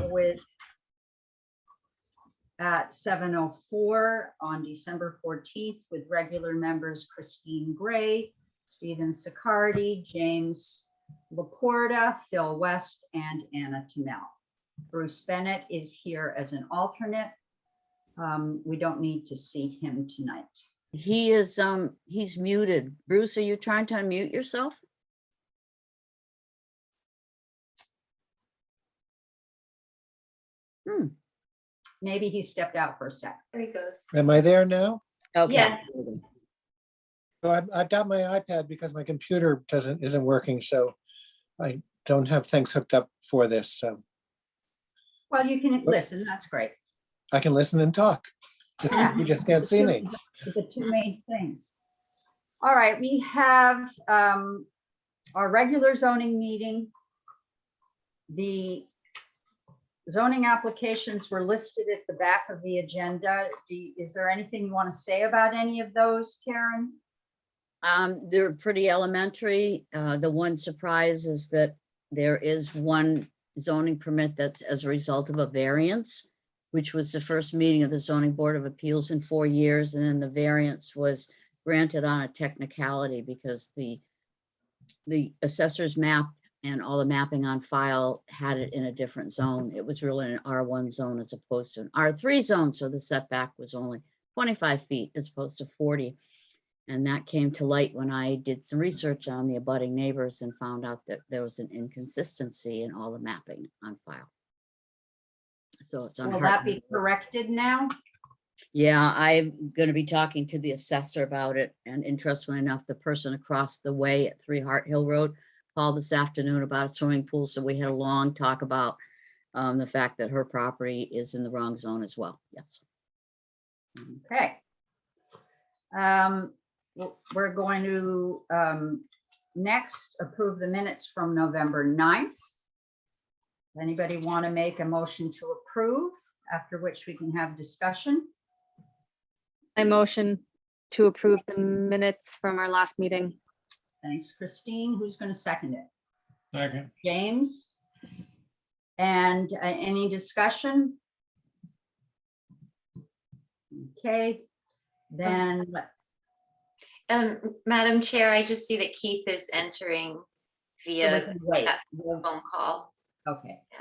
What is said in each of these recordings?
with at 7:04 on December 14th with regular members Christine Gray, Stephen Sicardi, James Laporta, Phil West, and Anna Tamel. Bruce Bennett is here as an alternate. We don't need to seat him tonight. He is, he's muted. Bruce, are you trying to unmute yourself? Maybe he stepped out for a sec. There he goes. Am I there now? Okay. Yeah. So I've got my iPad because my computer isn't working, so I don't have things hooked up for this. So Well, you can listen, that's great. I can listen and talk. Yeah. You just can't see me. The two main things. All right, we have our regular zoning meeting. The zoning applications were listed at the back of the agenda. Is there anything you want to say about any of those, Karen? They're pretty elementary. The one surprise is that there is one zoning permit that's as a result of a variance, which was the first meeting of the Zoning Board of Appeals in 4 years. And then the variance was granted on a technicality because the assessor's map and all the mapping on file had it in a different zone. It was really an R1 zone as opposed to an R3 zone. So the setback was only 25 feet as opposed to 40. And that came to light when I did some research on the abutting neighbors and found out that there was an inconsistency in all the mapping on file. So it's on. Will that be corrected now? Yeah, I'm going to be talking to the assessor about it. And interestingly enough, the person across the way at 3 Hart Hill Road called this afternoon about a swimming pool. So we had a long talk about the fact that her property is in the wrong zone as well. Yes. Okay. We're going to next approve the minutes from November 9th. Anybody want to make a motion to approve, after which we can have discussion? I motion to approve the minutes from our last meeting. Thanks, Christine. Who's going to second it? Second. James? And any discussion? Okay, then Madam Chair, I just see that Keith is entering so we via can wait. that phone call. Okay. Yeah.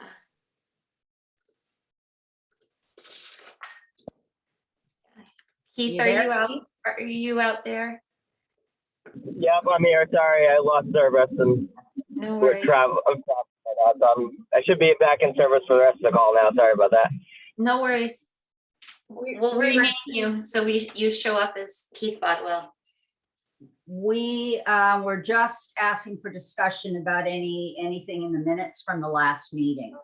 Keith, You are there, you out? Keith? Are you out there? Yep, I'm here. Sorry, I lost service and No we're worries. traveling. I should be back in service for the rest of the call now. Sorry about that. No worries. We'll we rename you so you show up as Keith Bodwell. We were just asking for discussion about anything in the minutes from the last meeting.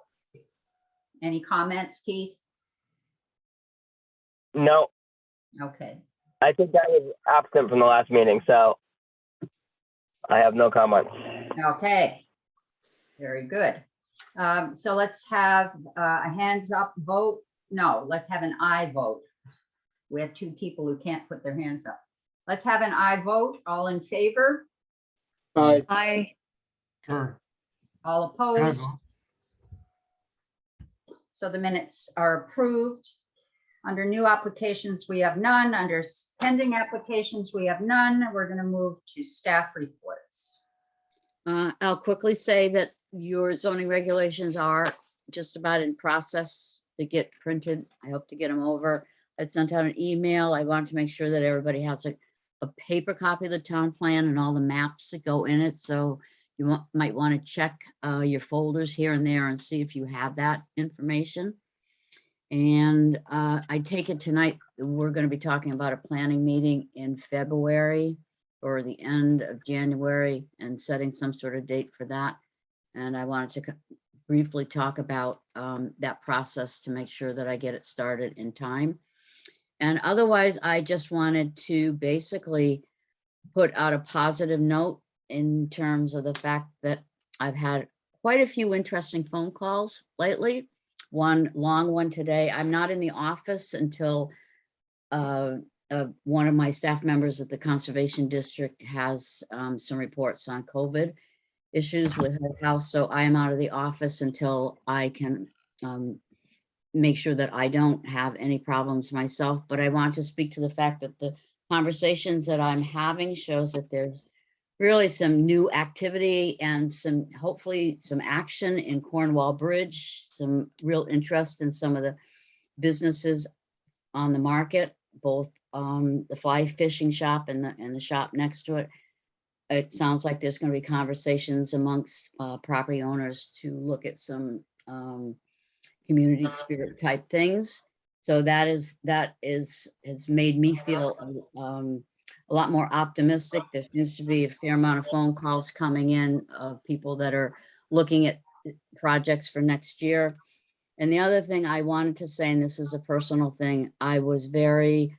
Any comments, Keith? No, Okay. I think I was absent from the last meeting, so I have no comments. Okay. Very good. So let's have a hands up vote. No, let's have an aye vote. We have 2 people who can't put their hands up. Let's have an aye vote. All in favor? I Sure. All opposed? So the minutes are approved. Under new applications, we have none. Under pending applications, we have none. We're going to move to staff reports. I'll quickly say that your zoning regulations are just about in process to get printed. I hope to get them over. I sent out an email. I wanted to make sure that everybody has a paper copy of the town plan and all the maps that go in it. So you might want to check your folders here and there and see if you have that information. And I take it tonight, we're going to be talking about a planning meeting in February or the end of January and setting some sort of date for that. And I wanted to briefly talk about that process to make sure that I get it started in time. And otherwise, I just wanted to basically put out a positive note in terms of the fact that I've had quite a few interesting phone calls lately. One long one today. I'm not in the office until one of my staff members at the Conservation District has some reports on COVID issues with her house. So I am out of the office until I can make sure that I don't have any problems myself, but I want to speak to the fact that the conversations that I'm having shows that there's really some new activity and some, hopefully some action in Cornwall Bridge, some real interest in some of the businesses on the market, both the fly fishing shop and the shop next to it. It sounds like there's going to be conversations amongst property owners to look at some community spirit type things. So that has made me feel a lot more optimistic. There seems to be a fair amount of phone calls coming in of people that are looking at projects for next year. And the other thing I wanted to say, and this is a personal thing, I was very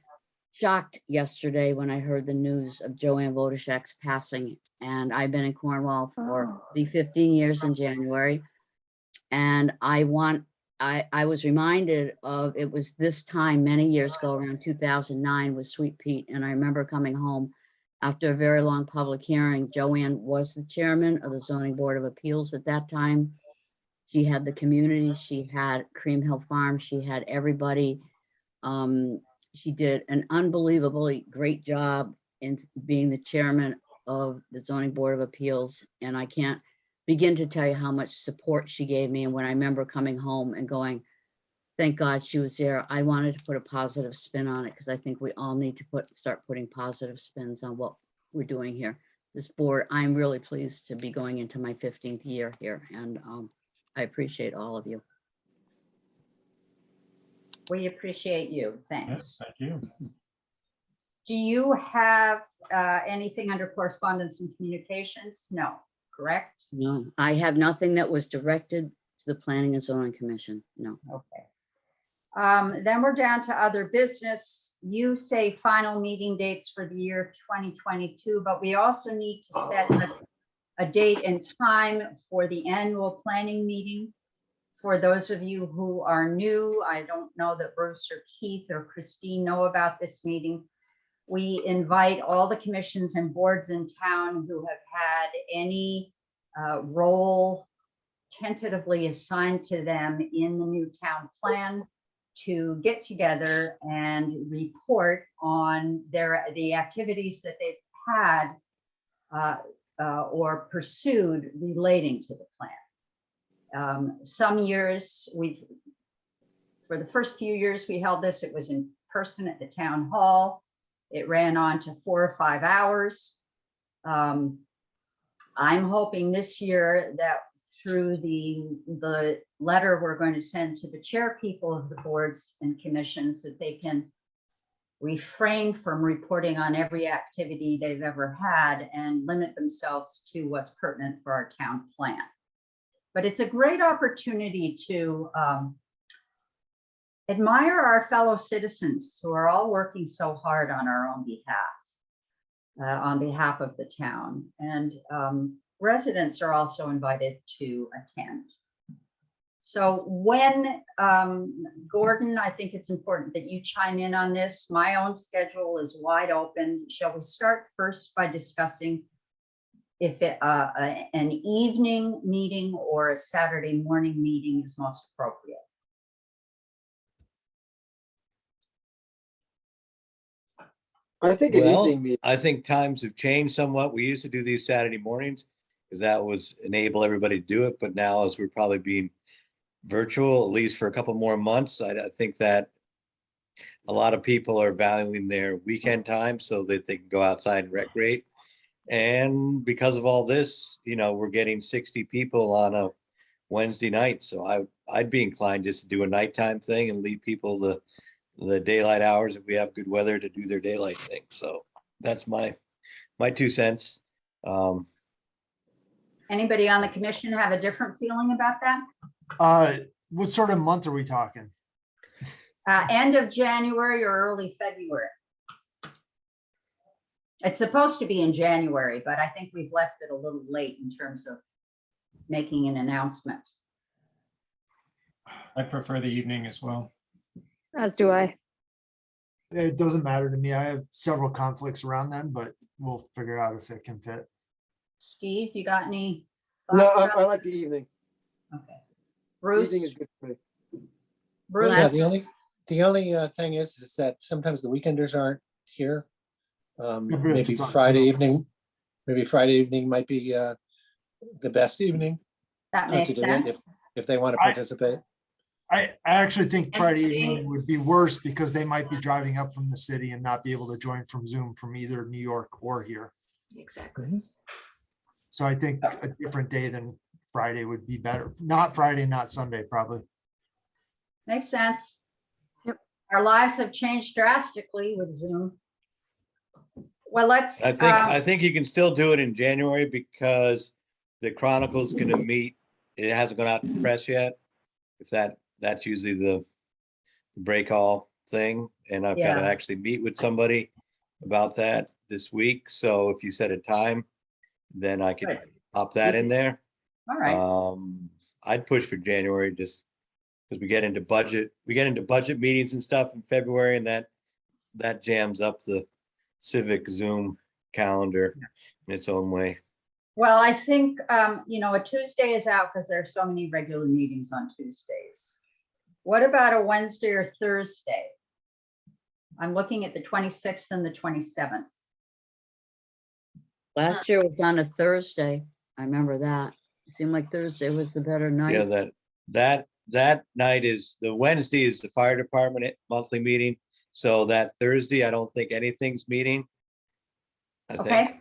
shocked yesterday when I heard the news of Joanne Vodashek's passing. And I've been in Cornwall for 15 years in January. And I was reminded of, it was this time many years ago, around 2009 with Sweet Pete. And I remember coming home after a very long public hearing. Joanne was the chairman of the Zoning Board of Appeals at that time. She had the community, she had Cream Hill Farm, she had everybody. She did an unbelievably great job in being the chairman of the Zoning Board of Appeals. And I can't begin to tell you how much support she gave me. And when I remember coming home and going, thank God she was there, I wanted to put a positive spin on it, because I think we all need to start putting positive spins on what we're doing here. This board, I'm really pleased to be going into my 15th year here, and I appreciate all of you. We appreciate you. Thanks. Yes, thank you. Do you have anything under correspondence and communications? No, correct? No, I have nothing that was directed to the Planning and Zoning Commission. No. Okay. Then we're down to other business. You say final meeting dates for the year 2022, but we also need to set a date and time for the annual planning meeting. For those of you who are new, I don't know that Bruce or Keith or Christine know about this meeting. We invite all the commissions and boards in town who have had any role tentatively assigned to them in the new town plan to get together and report on the activities that they've had or pursued relating to the plan. Some years for the first few years we held this, it was in person at the town hall. It ran on to 4 or 5 hours. I'm hoping this year that through the letter we're going to send to the chair people of the boards and commissions, that they can refrain from reporting on every activity they've ever had and limit themselves to what's pertinent for our town plan. But it's a great opportunity to admire our fellow citizens who are all working so hard on our own behalf, on behalf of the town. And residents are also invited to attend. So when, Gordon, I think it's important that you chime in on this. My own schedule is wide open. Shall we start first by discussing if an evening meeting or a Saturday morning meeting is most appropriate? I think an Well, evening meeting. I think times have changed somewhat. We used to do these Saturday mornings because that was enable everybody to do it. But now, as we're probably being virtual, at least for a couple more months, I think that a lot of people are valuing their weekend time so that they can go outside and recreate. And because of all this, we're getting 60 people on a Wednesday night. So I'd be inclined just to do a nighttime thing and leave people the daylight hours if we have good weather to do their daylight thing. So that's my 2 cents. Anybody on the commission have a different feeling about that? What sort of month are we talking? End of January or early February? It's supposed to be in January, but I think we've left it a little late in terms of making an announcement. I prefer the evening as well. As do I. It doesn't matter to me. I have several conflicts around them, but we'll figure out if it can fit. Steve, you got any No, thoughts? I like the evening. Okay. Evening is Bruce, good for me. Yeah, Last- the only thing is that sometimes the weekenders aren't here. Yeah, but if Maybe it's on Friday Zoom. evening, might be the best evening That to makes do it sense. if they want to I- participate. I actually think And Friday today- evening would be worse because they might be driving up from the city and not be able to join from Zoom from either New York or here. Exactly. So I think a different day than Friday would be better. Not Friday, not Sunday, probably. Makes sense. Yep. Our lives have changed drastically with Zoom. Well, let's, I think you can still do it in January because the Chronicle's gonna meet. It hasn't gone out to press yet. If that's usually the break all thing, and I've got to Yeah. actually meet with somebody about that this week. So if you set a time, then I could Good. pop that in there. all right, I'd push for January just because we get into budget meetings and stuff in February, and that jams up the civic Zoom calendar in its own way. well, I think, a Tuesday is out because there are so many regular meetings on Tuesdays. What about a Wednesday or Thursday? I'm looking at the 26th and the 27th. Last year was on a Thursday. I remember that. It seemed like Thursday was the better Yeah, night. that night is, the Wednesday is the fire department monthly meeting. So that Thursday, I don't think anything's meeting. I think, Okay,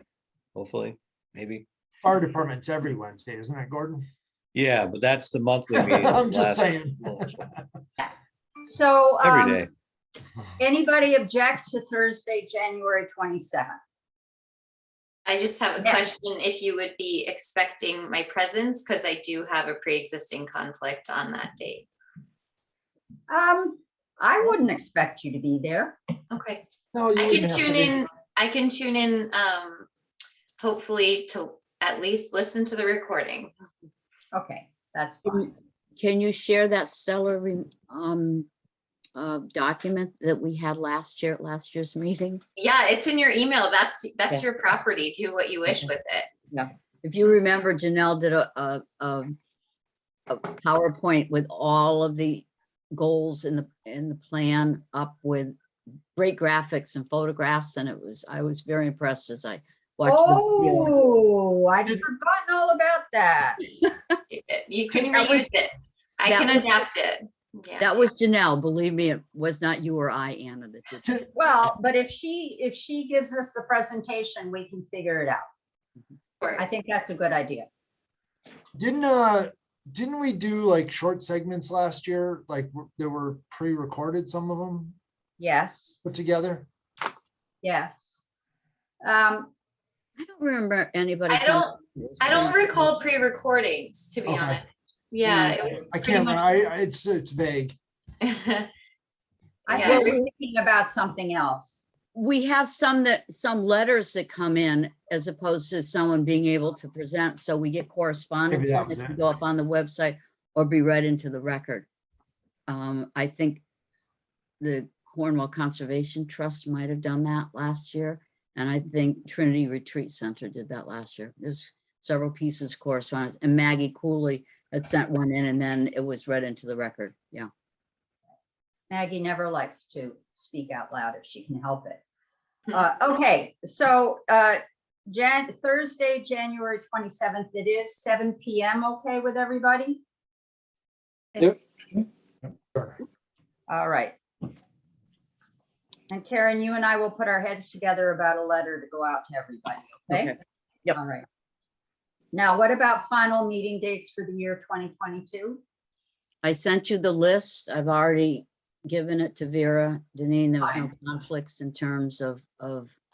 hopefully, maybe. Fire department's every Wednesday, isn't it, Gordon? Yeah, but that's the monthly meeting. I'm just last- saying. so. Every day. Anybody object to Thursday, January 27th? I just have a Yeah. question, if you would be expecting my presence, because I do have a pre-existing conflict on that date. I wouldn't expect you to be there. Okay, No, you I wouldn't can have to tune be. in, hopefully to at least listen to the recording. Okay, that's fine. Can you share that stellar document that we had last year's meeting? Yeah, it's in your email. That's Okay. your property. Do what you wish Okay. with it. If you remember, Janelle did a PowerPoint with all of the goals in the plan up with great graphics and photographs, and I was very impressed as I watched the video. Oh, I'd forgotten all about that. You can That was- reuse it. I that can was- adapt it. Yeah. That was Janelle, believe me, it was not you or I, Anna, that did that. Well, but if she gives us the presentation, we can figure it out. Of I course. think that's a good idea. Didn't we do like short segments last year? Like there were pre-recorded, some of them Yes, put together? yes. I don't remember anybody. I don't recall pre-recordings, to be Okay. honest. Yeah, it was I pretty can't, much. it's vague. I Yeah. think we're thinking about something else. We have some letters that come in as opposed to someone being able to present. So we get correspondence that that was can it. go up on the website or be read into the record. I think the Cornwall Conservation Trust might have done that last year. And I think Trinity Retreat Center did that last year. There's several pieces of correspondence, and Maggie Cooley had sent one in and then it was read into the record. Yeah. Maggie never likes to speak out loud if she can help it. Hmm. Okay, so Thursday, January 27th, it is 7 PM, okay with everybody? Yep. All right. And Karen, you and I will put our heads together about a letter to go out to everybody, okay? Okay. Yep. All right. Now, what about final meeting dates for the year 2022? I sent you the list. I've already given it to Vera, Deneen. There was no Fine. conflicts in terms of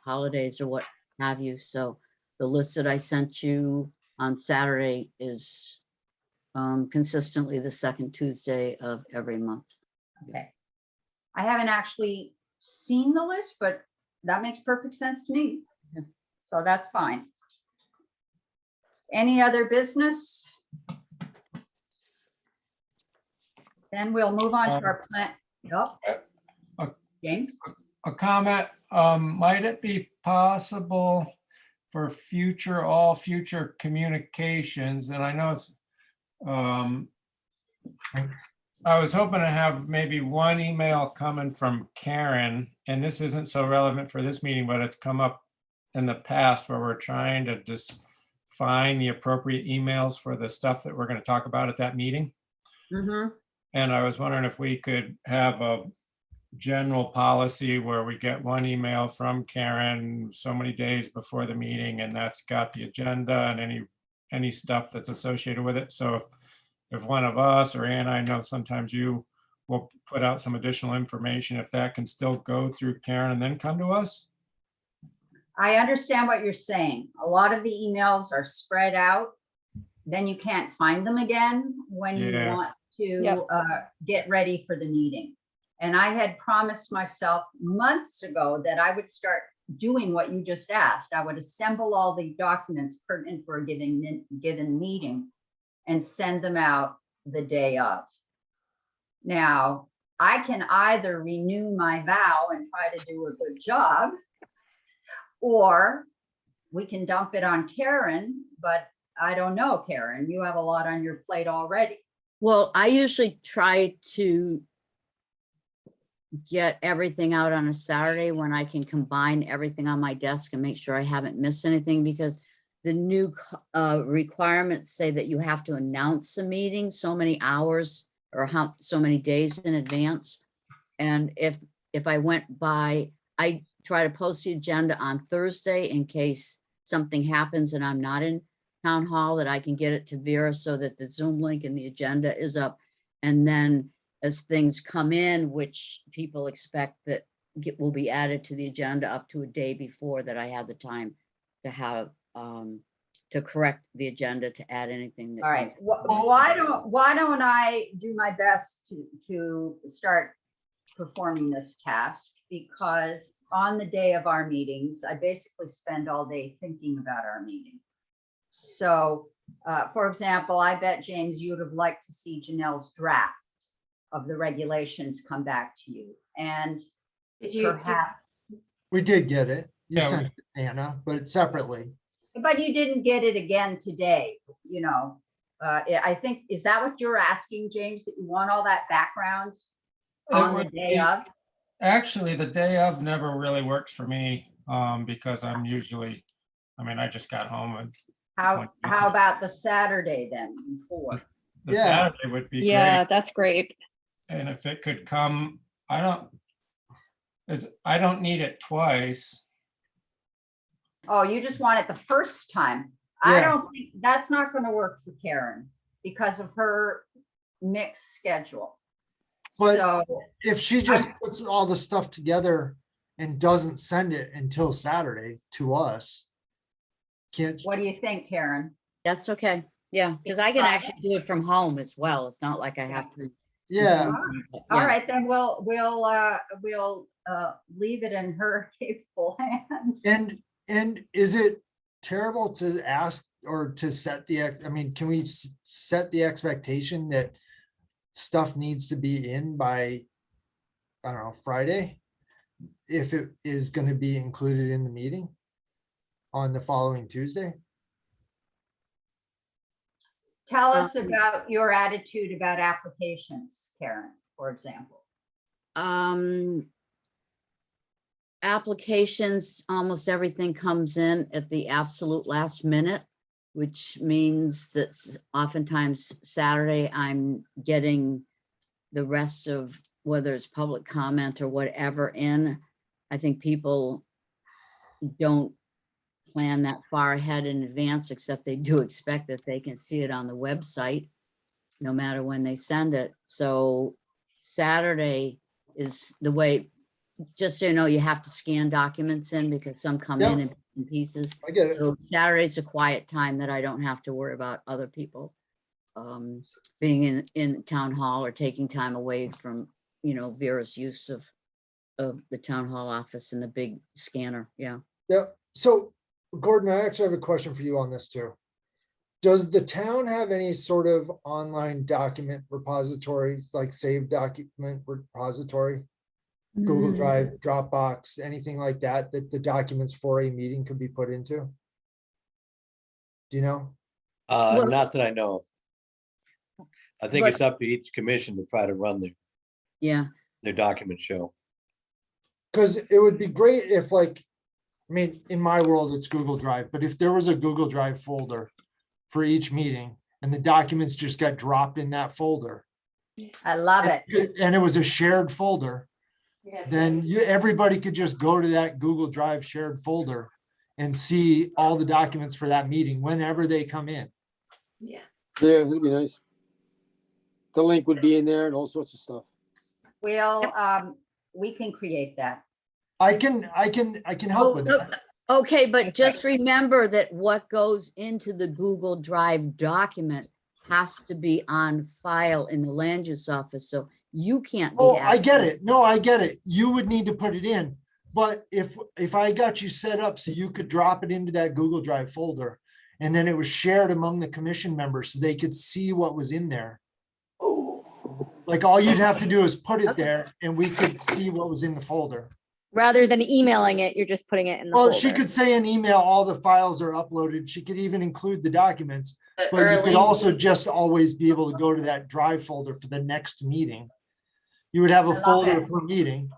holidays or what have you. So the list that I sent you on Saturday is consistently the second Tuesday of every month. Okay. I haven't actually seen the list, but that makes perfect sense to me. Yeah. So that's fine. Any other business? Then we'll move on to our plan. Yep. James? A comment, might it be possible for all future communications, and I know it's I was hoping to have maybe one email coming from Karen, and this isn't so relevant for this meeting, but it's come up in the past where we're trying to just find the appropriate emails for the stuff that we're going to talk about at that meeting. Mhm. And I was wondering if we could have a general policy where we get one email from Karen so many days before the meeting, and that's got the agenda and any stuff that's associated with it. So if one of us or Ann, I know sometimes you will put out some additional information, if that can still go through Karen and then come to us. I understand what you're saying. A lot of the emails are spread out. Then you can't find them again when you Yeah. want to Yep. get ready for the meeting. And I had promised myself months ago that I would start doing what you just asked. I would assemble all the documents pertinent for a given meeting and send them out the day of. Now, I can either renew my vow and try to do a good job, or we can dump it on Karen, but I don't know, Karen, you have a lot on your plate already. Well, I usually try to get everything out on a Saturday when I can combine everything on my desk and make sure I haven't missed anything, because the new requirements say that you have to announce the meeting so many hours or so many days in advance. And if I went by, I try to post the agenda on Thursday in case something happens and I'm not in town hall, that I can get it to Vera so that the Zoom link and the agenda is up. And then as things come in, which people expect that will be added to the agenda up to a day before, that I have the time to have to correct the agenda, to add anything that. All right, why don't I do my best to start performing this task? Because on the day of our meetings, I basically spend all day thinking about our meeting. So, for example, I bet, James, you would have liked to see Janelle's draft of the regulations come back to you, and Did you, perhaps, We did get it. You Yeah, sent it to Anna, but separately. but you didn't get it again today, you know. I think, is that what you're asking, James, that you want all that background It on the would day be- of? Actually, the day of never really works for me, because I'm usually, I just got home and How about the Saturday then before? the Yeah. Saturday would be Yeah, great. that's great. And if it could come, I don't need it twice. Oh, you just want it the first time. I Yeah. don't think, that's not gonna work for Karen because of her mixed schedule. But So, if she just puts all the stuff together and doesn't send it until Saturday to us, can't, what do you think, Karen? That's okay. Yeah, because I can Friday? actually do it from home as well. It's not like I have to. yeah, All Yeah. right, then we'll leave it in her capable hands. and is it terrible to ask or to set can we set the expectation that stuff needs to be in by, I don't know, Friday? If it is gonna be included in the meeting on the following Tuesday? Tell us about your attitude about applications, Karen, for example. Applications, almost everything comes in at the absolute last minute, which means that oftentimes Saturday I'm getting the rest of whether it's public comment or whatever in. I think people don't plan that far ahead in advance, except they do expect that they can see it on the website, no matter when they send it. So Saturday is the way, just so you know, you have to scan documents in because some come in bits and pieces. I get it. So Saturday's a quiet time that I don't have to worry about other people being in town hall or taking time away from, Vera's use of the town hall office and the big scanner. Yeah. Yep. So Gordon, I actually have a question for you on this too. Does the town have any sort of online document repository, like saved document repository? Google Drive, Dropbox, anything like that, that the documents for a meeting could be put into? Do you know? Well- Not that I know of. I think But- it's up to each commission to try to run Yeah, their document show. Because it would be great if like, I mean, in my world, it's Google Drive, but if there was a Google Drive folder for each meeting and the documents just got dropped in that folder. I love it. And it was a shared folder, then everybody could just go to that Google Drive shared folder and see all the documents for that meeting whenever they come in. Yeah. Yeah, that'd be nice. The link would be in there and all sorts of stuff. We'll, we can create that. I can help with that. okay, but just remember that what goes into the Google Drive document has to be on file in the land use office, so you can't. be Oh, I get accessed. it. No, I get it. You would need to put it in. But if I got you set up so you could drop it into that Google Drive folder, and then it was shared among the commission members so they could see what was in there. Like all you'd have to do is put it there and we could see what was in the folder. Rather than emailing it, you're just putting it in the Well, folder. she could say in email, all the files are uploaded. She could even include the documents, But but you could early, also just always be able to go to that Drive folder for the next meeting. You would have a love folder it. per meeting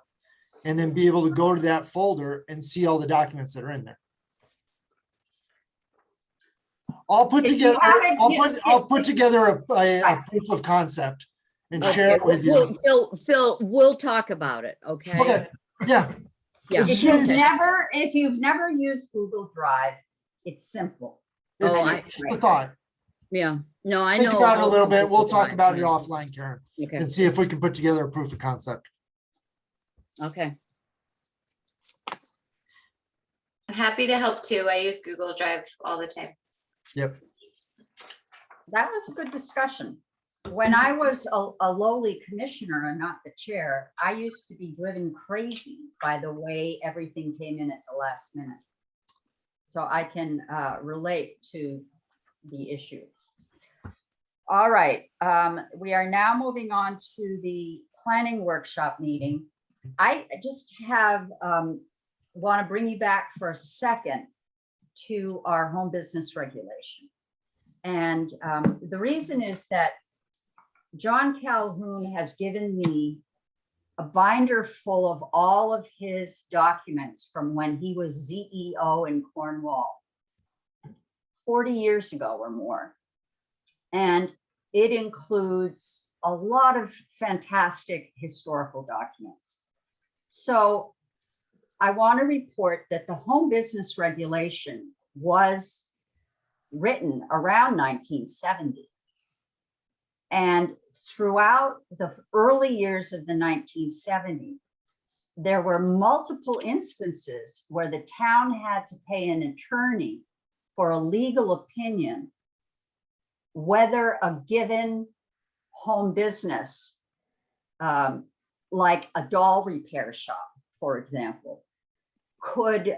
and then be able to go to that folder and see all the documents that are in there. I'll put If you together, haven't- I'll put together a proof of concept and share it with you. Phil, we'll talk about it, okay? Okay, yeah. Yeah. If you've never used Google Drive, it's simple. It's Oh, the thought. Yeah, no, I Think know. about it a little bit. Google We'll talk Drive, about it right. offline, Karen, Okay, and see if we can put together a proof of concept. okay. I'm happy to help too. I use Google Drive all the time. Yep. That was a good discussion. When I was a lowly commissioner and not the chair, I used to be driven crazy by the way everything came in at the last minute. So I can relate to the issue. All right, we are now moving on to the planning workshop meeting. I just have, want to bring you back for a second to our home business regulation. And the reason is that John Calhoun has given me a binder full of all of his documents from when he was ZEO in Cornwall 40 years ago or more. And it includes a lot of fantastic historical documents. So I want to report that the home business regulation was written around 1970. And throughout the early years of the 1970s, there were multiple instances where the town had to pay an attorney for a legal opinion whether a given home business, like a doll repair shop, for example, could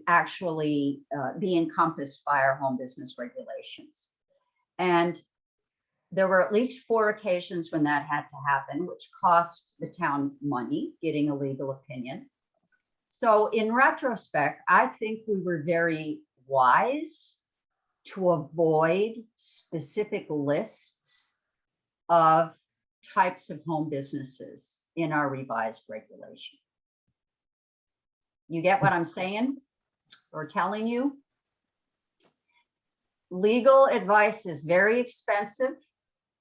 actually be encompassed by our home business regulations. And there were at least 4 occasions when that had to happen, which cost the town money getting a legal opinion. So in retrospect, I think we were very wise to avoid specific lists of types of home businesses in our revised regulation. You get what I'm saying or telling you? Legal advice is very expensive.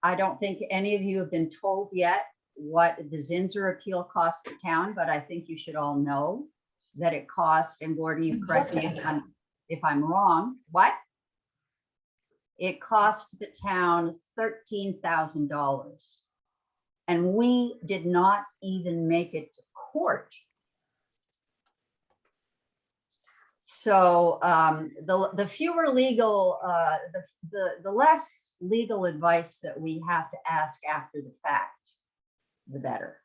I don't think any of you have been told yet what the Zinsser appeal cost the town, but I think you should all know that it cost, and Gordon, you correct me if I'm wrong, what? It cost the town $13,000. And we did not even make it to court. So the fewer legal, the less legal advice that we have to ask after the fact, the better.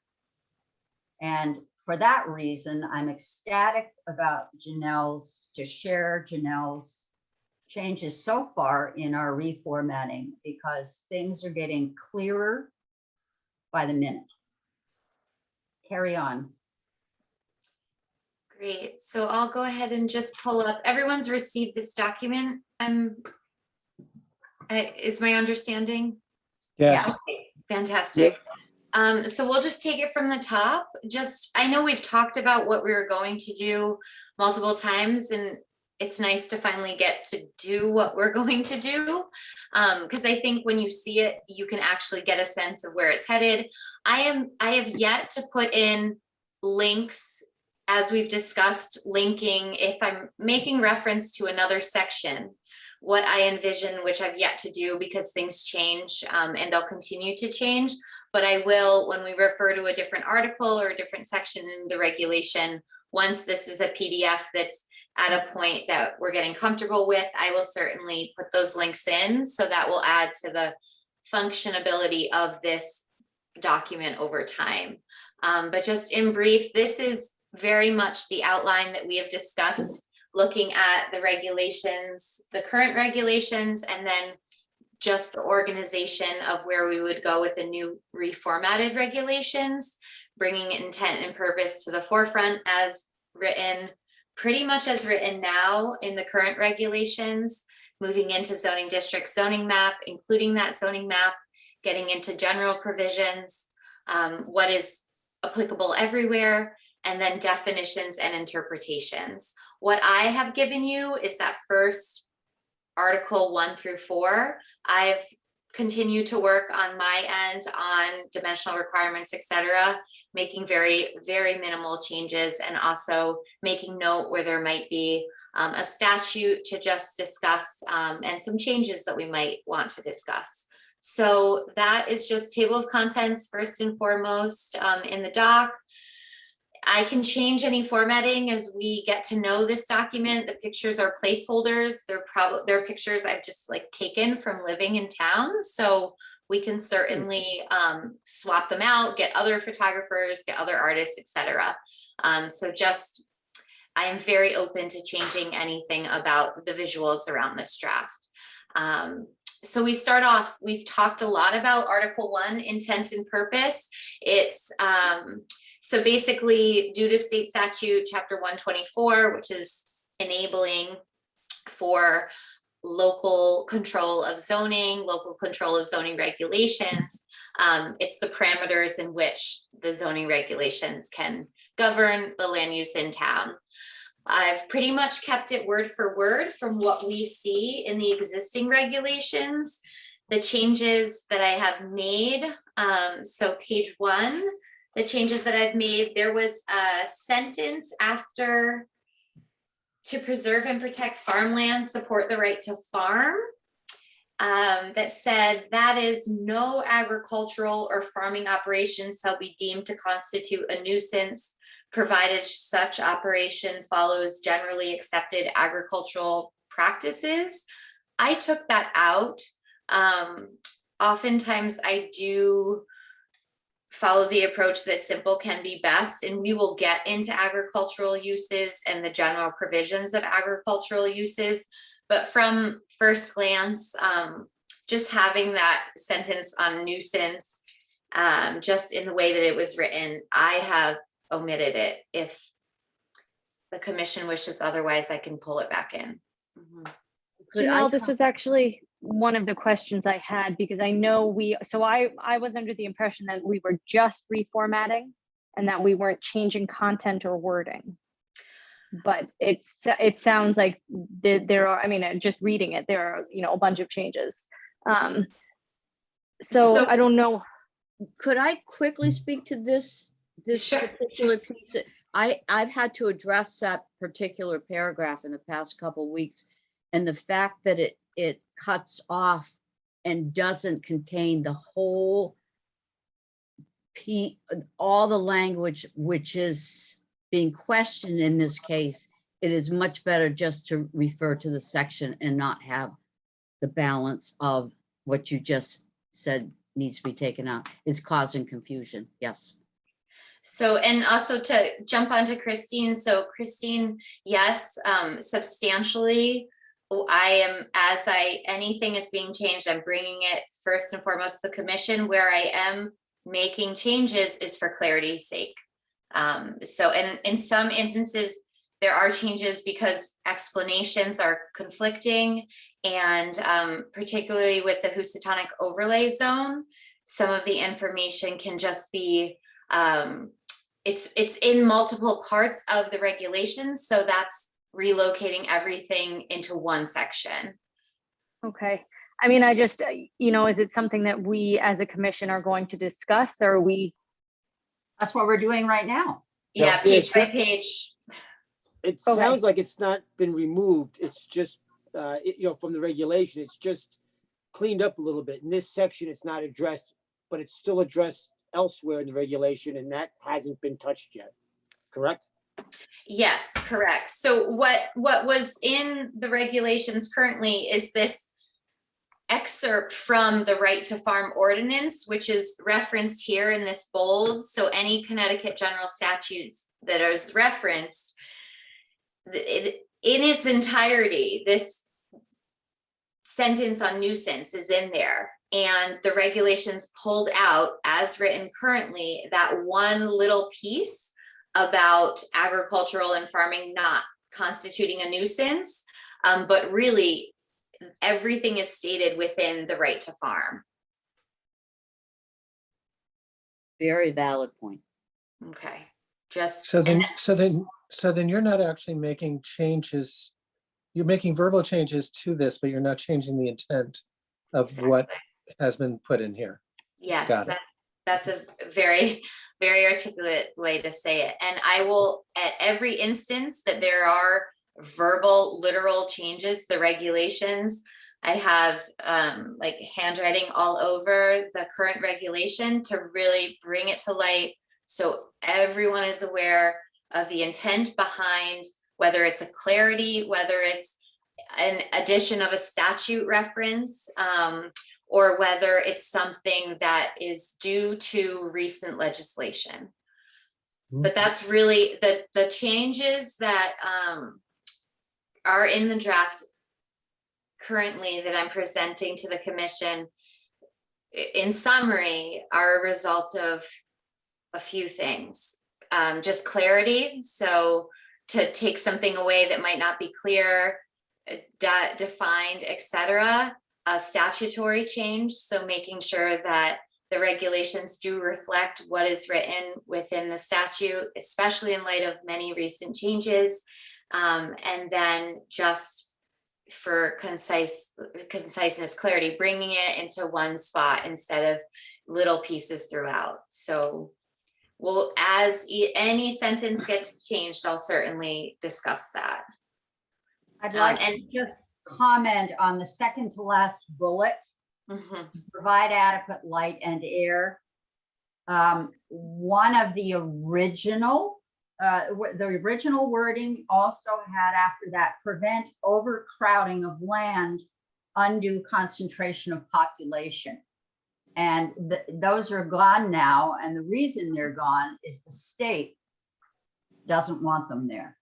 And for that reason, I'm ecstatic about to share Janelle's changes so far in our reformatting, because things are getting clearer by the minute. Carry on. Great. So I'll go ahead and just pull up. Everyone's received this document. Is my understanding? Yes, Okay, fantastic. So we'll just take it from the top. I know we've talked about what we were going to do multiple times, and it's nice to finally get to do what we're going to do. Because I think when you see it, you can actually get a sense of where it's headed. I have yet to put in links, as we've discussed, linking if I'm making reference to another section, what I envision, which I've yet to do because things change, and they'll continue to change. But I will, when we refer to a different article or a different section in the regulation, once this is a PDF that's at a point that we're getting comfortable with, I will certainly put those links in. So that will add to the functionability of this document over time. But just in brief, this is very much the outline that we have discussed, looking at the regulations, the current regulations, and then just the organization of where we would go with the new reformatted regulations, bringing intent and purpose to the forefront as written, pretty much as written now in the current regulations, moving into zoning district zoning map, including that zoning map, getting into general provisions, what is applicable everywhere, and then definitions and interpretations. What I have given you is that first Article 1 through 4. I've continued to work on my end on dimensional requirements, etc., making very, very minimal changes, and also making note where there might be a statute to just discuss, and some changes that we might want to discuss. So that is just table of contents first and foremost in the doc. I can change any formatting as we get to know this document. The pictures are placeholders. They're pictures I've just like taken from living in town. So we can certainly swap them out, get other photographers, get other artists, etc. So just, I am very open to changing anything about the visuals around this draft. So we start off, we've talked a lot about Article 1, intent and purpose. It's so basically, due to state statute, Chapter 124, which is enabling for local control of zoning, local control of zoning regulations. It's the parameters in which the zoning regulations can govern the land use in town. I've pretty much kept it word for word from what we see in the existing regulations. The changes that I have made, so page 1, the changes that I've made, there was a sentence after to preserve and protect farmland, support the right to farm, that said that is no agricultural or farming operation shall be deemed to constitute a nuisance, provided such operation follows generally accepted agricultural practices. I took that out. Oftentimes I do follow the approach that simple can be best, and we will get into agricultural uses and the general provisions of agricultural uses. But from first glance, just having that sentence on nuisance, just in the way that it was written, I have omitted it. If the commission wishes otherwise, I can pull it back in. Janelle, this was actually one of the questions I had, because I know I was under the impression that we were just reformatting and that we weren't changing content or wording. But it sounds like there are, I mean, just reading it, there are, a bunch of changes. So I don't know. Could I quickly speak to this Sure. particular piece? I've had to address that particular paragraph in the past couple of weeks, and the fact that it cuts off and doesn't contain the whole all the language which is being questioned in this case. It is much better just to refer to the section and not have the balance of what you just said needs to be taken out. It's causing confusion. Yes. So, and also to jump onto Christine. So Christine, yes, substantially, anything is being changed, I'm bringing it first and foremost to the commission. Where I am making changes is for clarity's sake. So in some instances, there are changes because explanations are conflicting, and particularly with the Housatonic overlay zone, some of the information can just be, it's in multiple parts of the regulations, so that's relocating everything into one section. Okay. I mean, I just, is it something that we as a commission are going to discuss, or are we? That's what we're doing right now. Yeah, Yeah, page by it's- page. It Okay. sounds like it's not been removed. It's just, from the regulation, it's just cleaned up a little bit. In this section, it's not addressed, but it's still addressed elsewhere in the regulation, and that hasn't been touched yet. Correct? Yes, correct. So what was in the regulations currently is this excerpt from the right to farm ordinance, which is referenced here in this bold. So any Connecticut general statutes that is referenced in its entirety, this sentence on nuisance is in there, and the regulations pulled out as written currently that one little piece about agricultural and farming not constituting a nuisance, but really everything is stated within the right to farm. Very valid point. Okay, just So then you're not actually making changes. You're making verbal changes to this, but you're not changing the intent of what has been put in here. yes, Got it. that's a very, very articulate way to say it. And I will, at every instance that there are verbal, literal changes to the regulations, I have like handwriting all over the current regulation to really bring it to light, so everyone is aware of the intent behind, whether it's a clarity, whether it's an addition of a statute reference, or whether it's something that is due to recent legislation. But that's really the changes that are in the draft currently that I'm presenting to the commission, in summary, are a result of a few things. Just clarity, so to take something away that might not be clear, defined, etc. A statutory change, so making sure that the regulations do reflect what is written within the statute, especially in light of many recent changes. And then just for conciseness, clarity, bringing it into one spot instead of little pieces throughout. So well, as any sentence gets changed, I'll certainly discuss that. I'd like to just comment on the second to last bullet. Mhm. Provide adequate light and air. One of the original wording also had after that, prevent overcrowding of land, undue concentration of population. And those are gone now. And the reason they're gone is the state doesn't want them there.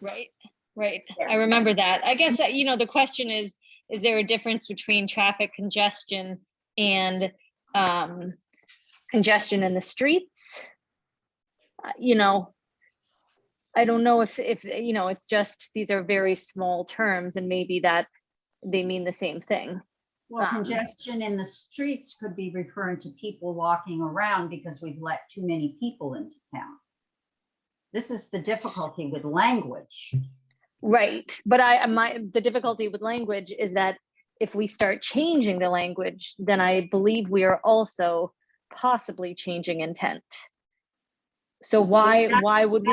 Right. I remember that. I guess, the question is there a difference between traffic congestion and congestion in the streets? I don't know if it's just, these are very small terms, and maybe that they mean the same thing. Well, congestion in the streets could be referring to people walking around because we've let too many people into town. This is the difficulty with language. Right, but the difficulty with language is that if we start changing the language, then I believe we are also possibly changing intent. So why would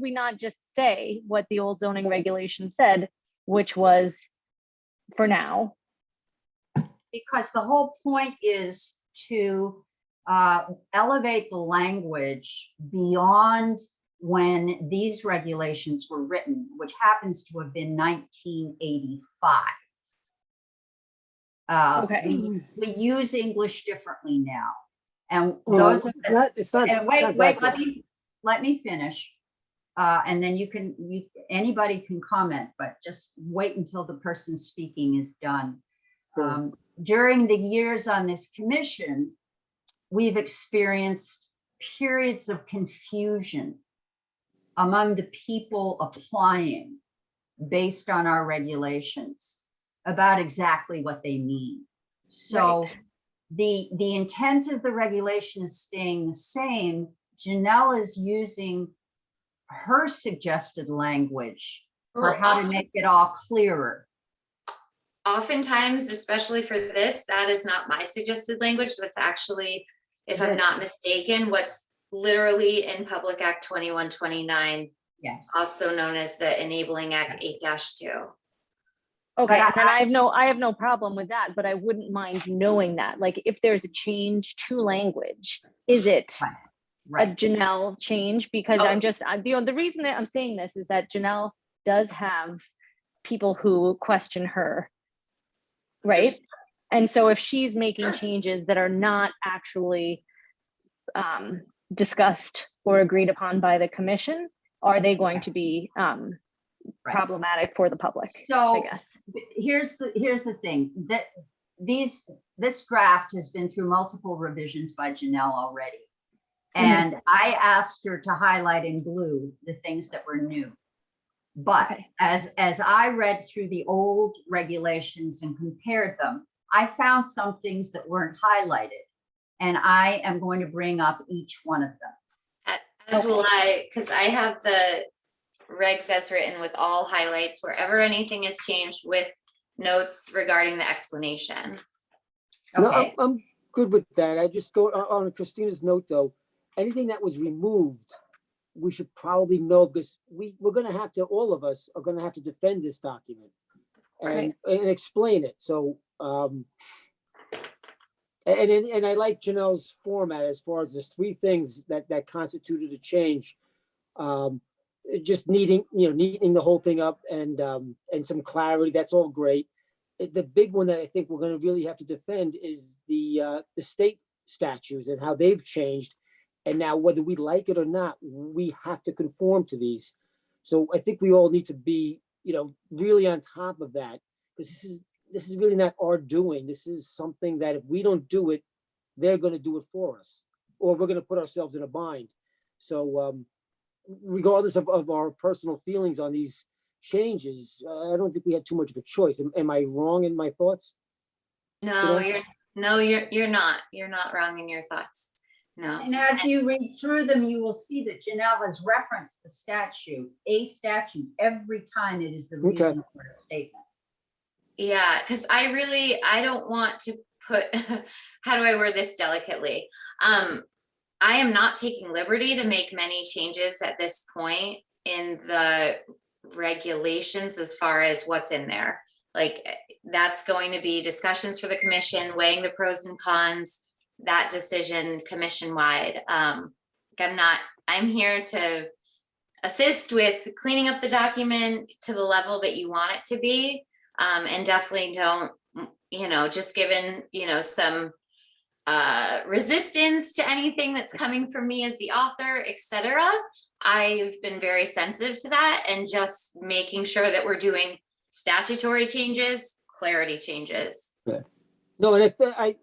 we not just say what the old zoning regulation said, which was for now? Because the whole point is to elevate the language beyond when these regulations were written, which happens to have been 1985. Okay. We use English differently now. And those of us, let me finish. And then anybody can comment, but just wait until the person speaking is done. During the years on this commission, we've experienced periods of confusion among the people applying based on our regulations about exactly what they mean. So Right. the intent of the regulation is staying the same. Janelle is using her suggested language for Well, how to make it all clearer. Oftentimes, especially for this, that is not my suggested language. That's actually, if I'm Yes. not mistaken, what's literally in Public Act 2129, Yes. also known as the Enabling Act 8-2. Okay, I- and then I have no problem with that, but I wouldn't mind knowing that, like, if there's a change to language, is it a Right. Janelle change? Because Oh. the reason that I'm saying this is that Janelle does have people who question her, right? And so if she's making changes that are not actually discussed or agreed upon by the commission, are they going to be problematic for the public, I So guess? here's the thing, that this draft has been through multiple revisions by Janelle already. And I asked her to highlight in blue the things that were new. But Okay. as I read through the old regulations and compared them, I found some things that weren't highlighted. And I am going to bring up each one of them. As will I, because I have the regs as written with all highlights wherever anything is changed with notes regarding the explanation. No, Okay. I'm good with that. I just go on Christina's note though, anything that was removed, we should probably know, because we're gonna have to, all of us are gonna have to defend this document and explain it. So, and I like Janelle's format as far as the three things that constituted a change. Just needing the whole thing up and some clarity. That's all great. The big one that I think we're going to really have to defend is the state statutes and how they've changed. And now, whether we like it or not, we have to conform to these. So I think we all need to be, really on top of that, because this is really not our doing. This is something that if we don't do it, they're going to do it for us, or we're going to put ourselves in a bind. So regardless of our personal feelings on these changes, I don't think we have too much of a choice. Am I wrong in my thoughts? No, Janelle? you're not. You're not wrong in your thoughts. No. And as you read through them, you will see that Janelle has referenced the statute, a statute, every time it is the reason for a statement. Yeah, because I don't want to put, how do I word this delicately? I am not taking liberty to make many changes at this point in the regulations as far as what's in there. Like, that's going to be discussions for the commission, weighing the pros and cons, that decision commission-wide. I'm here to assist with cleaning up the document to the level that you want it to be. And definitely don't, just given, some resistance to anything that's coming from me as the author, etc. I've been very sensitive to that and just making sure that we're doing statutory changes, clarity changes. Yeah. No, and I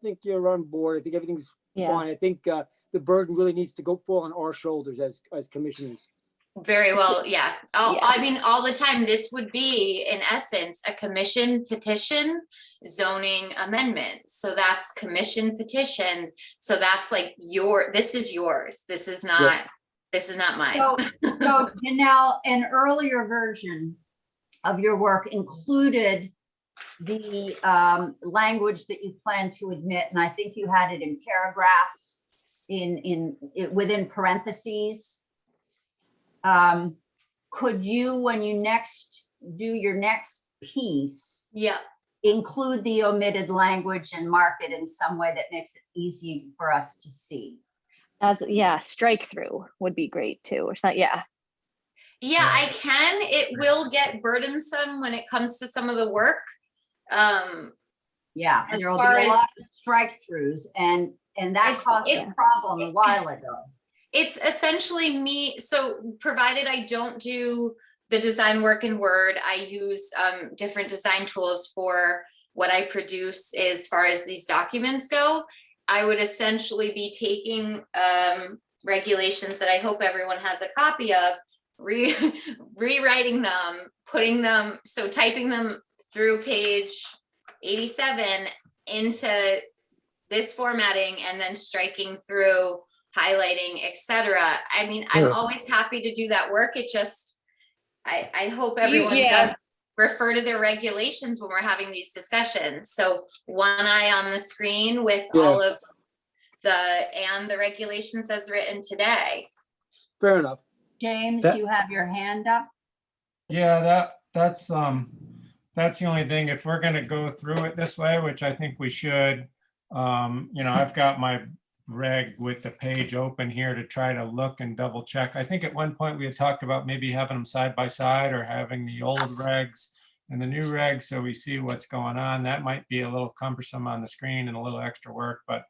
think you're on board. I think everything's fine. I think the burden really needs to fall on our shoulders as commissioners. Very well, yeah. I mean, all the time, this would be, in essence, a commission petition zoning amendment. So that's commission petitioned. So that's like this is yours. This is not mine. So Janelle, an earlier version of your work included the language that you plan to admit, and I think you had it in paragraphs within parentheses. Could you, when you next do your next piece, include the omitted language and mark it in some way that makes it easy for us to see? Strike through would be great too, or something. Yeah, I can. It will get burdensome when it comes to some of the work. There will be a lot of strike throughs, and that caused a problem a while ago. It's essentially me. So provided I don't do the design work in Word, I use different design tools for what I produce as far as these documents go. I would essentially be taking regulations that I hope everyone has a copy of, rewriting them, putting them, so typing them through page 87 into this formatting and then striking through, highlighting, etc. I mean, I'm Sure. always happy to do that work. It just, I hope everyone yeah. does refer to their regulations when we're having these discussions. So one eye on the screen with all of the regulations as written today. Fair enough. James, That- you have your hand up. Yeah, that's the only thing, if we're gonna go through it this way, which I think we should, I've got my reg with the page open here to try to look and double check. I think at one point we had talked about maybe having them side by side or having the old regs and the new regs so we see what's going on. That might be a little cumbersome on the screen and a little extra work, but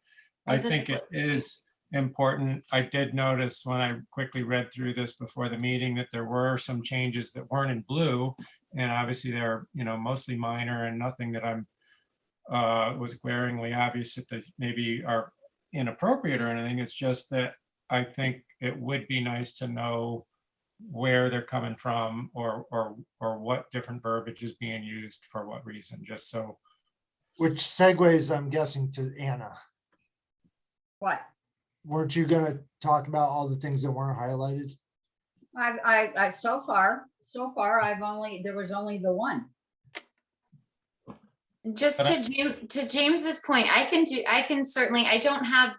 I think it is important. I did notice when I quickly read through this before the meeting that there were some changes that weren't in blue, and obviously they're mostly minor and nothing that was glaringly obvious that they maybe are inappropriate or anything. It's just that I think it would be nice to know where they're coming from or what different verbiage is being used for what reason, just so. Which segues, I'm guessing, to Anna. What? Weren't you gonna talk about all the things that weren't highlighted? I so far, there was only the one. Just to James's point, I can certainly, I don't have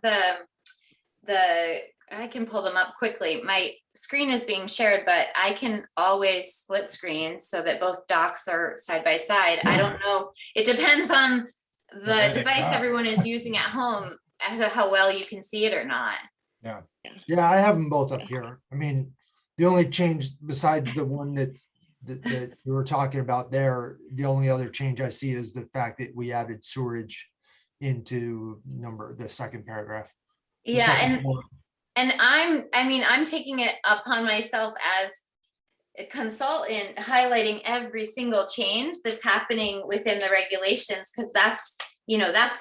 I can pull them up quickly. My screen is being shared, but I can always split screen so that both docs are side by side. I don't know. It depends on the device everyone is using at home as to how well you can see it or not. Yeah, I have them both up here. I mean, the only change besides the one that we were talking about there, the only other change I see is the fact that we added sewerage into the second paragraph. The Yeah, second one. and I'm taking it upon myself as a consultant, highlighting every single change that's happening within the regulations, because that's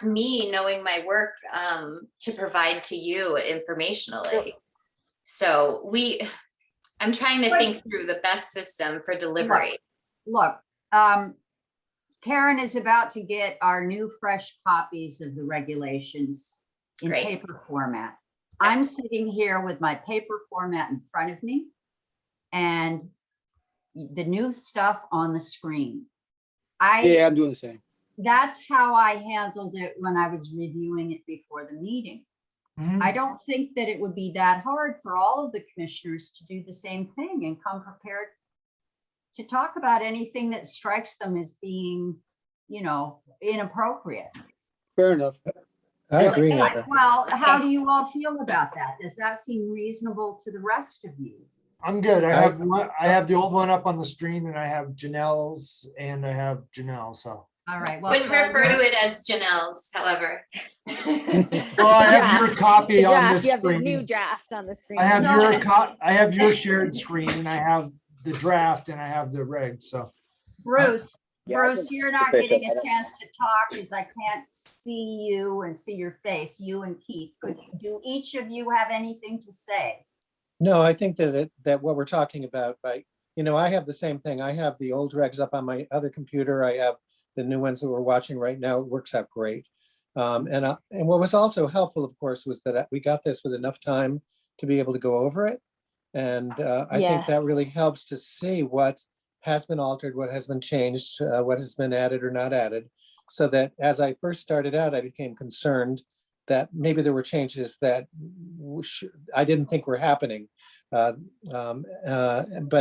me knowing my work to provide to you informationally. So I'm trying to think through the best system for delivery. Look, Karen is about to get our new fresh copies of the regulations in Great. paper format. I'm sitting here with my paper format in front of me and the new stuff on the screen. Yeah, I'm doing the same. That's how I handled it when I was reviewing it before the meeting. I don't think that it would be that hard for all of the commissioners to do the same thing and come prepared to talk about anything that strikes them as being, inappropriate. Fair enough. I agree, Anna. Well, how do you all feel about that? Does that seem reasonable to the rest of you? I'm good. I have the old one up on the screen and I have Janelle's and I have Janelle, so. All right. Well, Wouldn't refer to it as Janelle's, however. Well, I have your copy The on draft, this you have the screen. new draft on the screen. I have your shared screen and I have the draft and I have the reg, so. Bruce, Yeah, I Bruce, can you're not say getting a something. chance to talk because I can't see you and see your face, you and Keith. Do each of you have anything to say? No, I think that what we're talking about, I have the same thing. I have the old regs up on my other computer. I have the new ones that we're watching right now. It works out great. And what was also helpful, of course, was that we got this with enough time to be able to go over it. And I think that really helps to see what has been altered, what has been changed, what has been added or not added. So that as I first started out, I became concerned that maybe there were changes that I didn't think were happening. But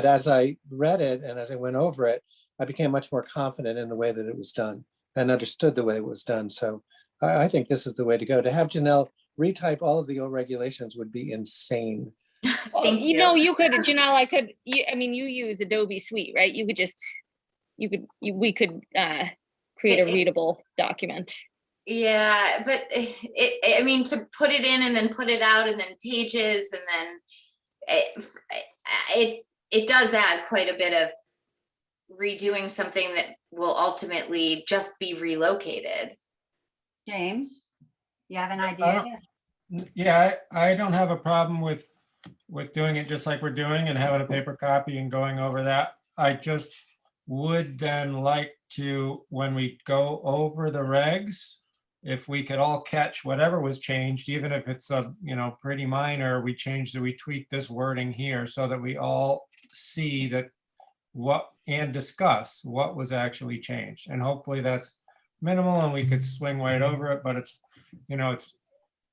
as I read it and as I went over it, I became much more confident in the way that it was done and understood the way it was done. So I think this is the way to go. To have Janelle retype all of the old regulations would be insane. Thank you. You could, Janelle, you use Adobe Suite, right? We could create a readable document. Yeah, but to put it in and then put it out and then pages and then it does add quite a bit of redoing something that will ultimately just be relocated. James, you have an idea? Yeah, I don't have a problem with doing it just like we're doing and having a paper copy and going over that. I just would then like to, when we go over the regs, if we could all catch whatever was changed, even if it's a, pretty minor, we tweaked this wording here so that we all see that and discuss what was actually changed. And hopefully that's minimal and we could swing right over it, but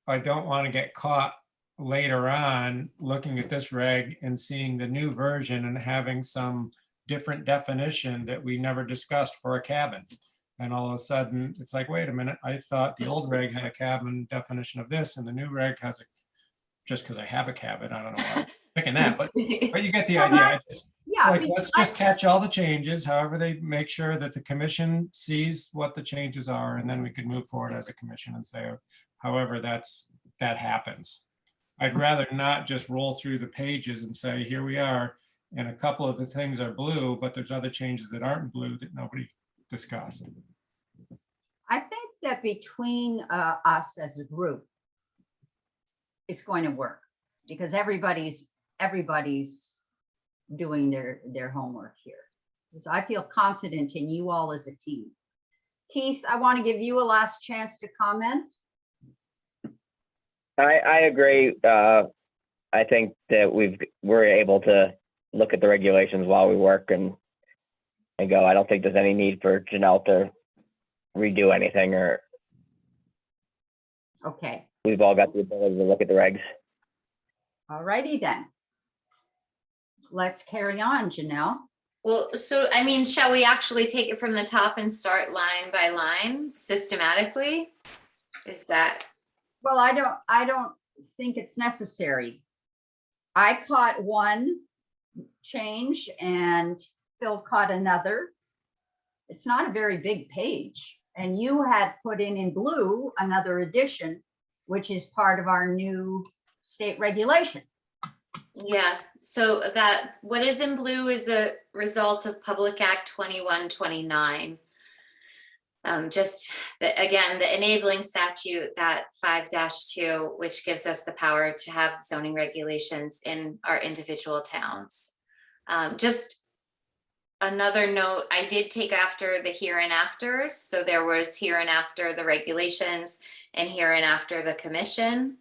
I don't want to get caught later on looking at this reg and seeing the new version and having some different definition that we never discussed for a cabin. And all of a sudden, it's like, wait a minute, I thought the old reg had a cabin definition of this and the new reg has just because I have a cabin, I don't know why I'm picking that, but you get the idea. Yeah, Let's just catch all the changes, however they make sure that the commission sees what the changes are, and then we could move forward as a commission and say, however that happens. I'd rather not just roll through the pages and say, here we are, and a couple of the things are blue, but there's other changes that aren't blue that nobody discussed. I think that between us as a group, it's going to work because everybody's doing their homework here. So I feel confident in you all as a team. Keith, I want to give you a last chance to comment. I agree. I think that we're able to look at the regulations while we work and go. I don't think there's any need for Janelle to redo anything, or Okay, we've all got the ability to look at the regs. all righty then. Let's carry on, Janelle. Well, so, I mean, shall we actually take it from the top and start line by line systematically? Is that? Well, I don't think it's necessary. I caught one change and Phil caught another. It's not a very big page. And you had put in blue another addition, which is part of our new state regulation. Yeah, so that what is in blue is a result of Public Act 2129. Again, the enabling statute, that 5-2, which gives us the power to have zoning regulations in our individual towns. Just another note, I did take after the here and afters. So there was here and after the regulations and here and after the commission.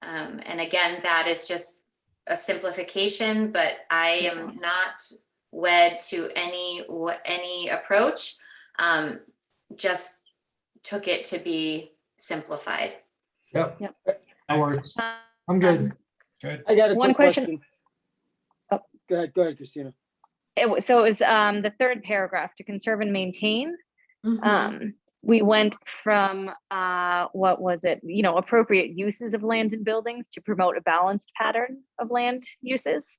And again, that is just a simplification, but I am not wed to any approach. Just took it to be simplified. Yep. Yep. That works. I'm good. Good. I got a One quick question. question. Oh. Go ahead, Christina. So it was the third paragraph, to conserve and maintain. Mhm. We went from what was it? Appropriate uses of land and buildings to promote a balanced pattern of land uses.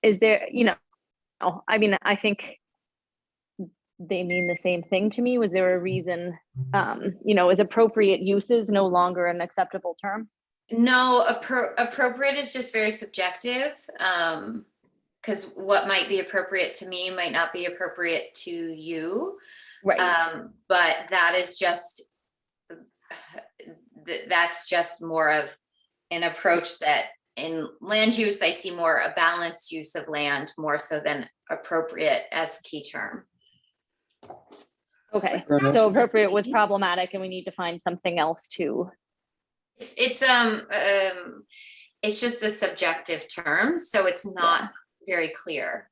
Is there, I mean, I think they mean the same thing to me. Was there a reason, is appropriate uses no longer an acceptable term? No, appropriate is just very subjective. Because what might be appropriate to me might not be appropriate to you. Right. But that's just more of an approach that in land use, I see more a balanced use of land more so than appropriate as a key term. Okay. So appropriate was problematic and we need to find something else to. It's just a subjective term, so it's not very clear.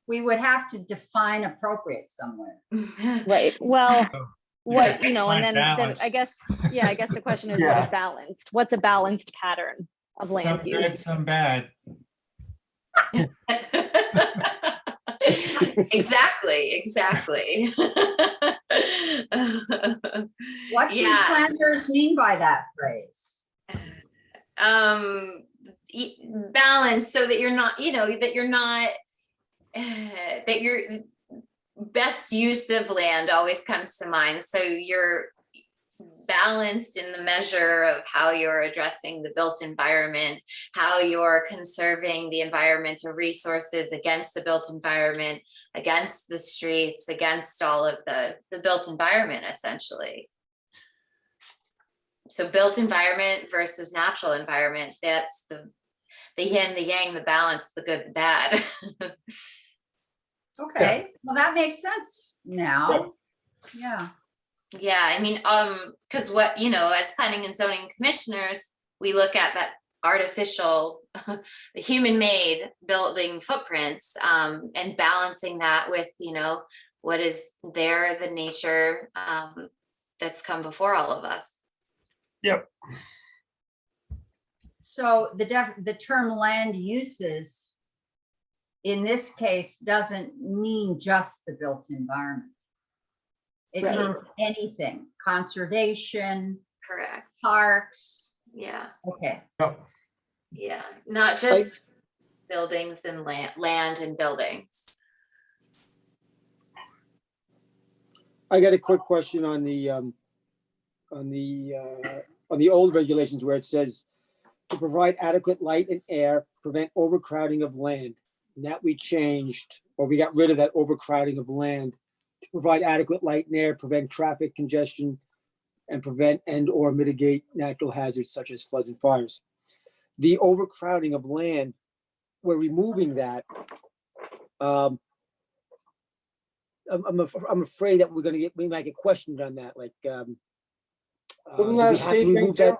We would have to define appropriate somewhere. Right. Well, what, Yeah, and then balance. I guess the question is, what is balanced? What's a balanced pattern of land Some good, use? some bad. Exactly. What do planners mean by that phrase? Balance, so that you're not, that your best use of land always comes to mind. So you're balanced in the measure of how you're addressing the built environment, how you're conserving the environmental resources against the built environment, against the streets, against all of the built environment, essentially. So built environment versus natural environment, that's the yin, the yang, the balance, the good, the bad. Okay, well, that makes sense now. Yeah. Yeah, I mean, because what, as planning and zoning commissioners, we look at that artificial, the human-made building footprints, and balancing that with, what is there, the nature, that's come before all of us. Yep. So the term land uses in this case doesn't mean just the built environment. It Right. means anything, conservation, Correct. parks. Yeah, Okay, yeah, not just buildings and land and buildings. I got a quick question on the old regulations where it says to provide adequate light and air, prevent overcrowding of land. And that we changed, or we got rid of that overcrowding of land to provide adequate light and air, prevent traffic congestion, and prevent and/or mitigate natural hazards such as floods and fires. The overcrowding of land, we're removing that. I'm afraid that we might get questioned on that, like, Isn't do that a we have to state remove thing that? too?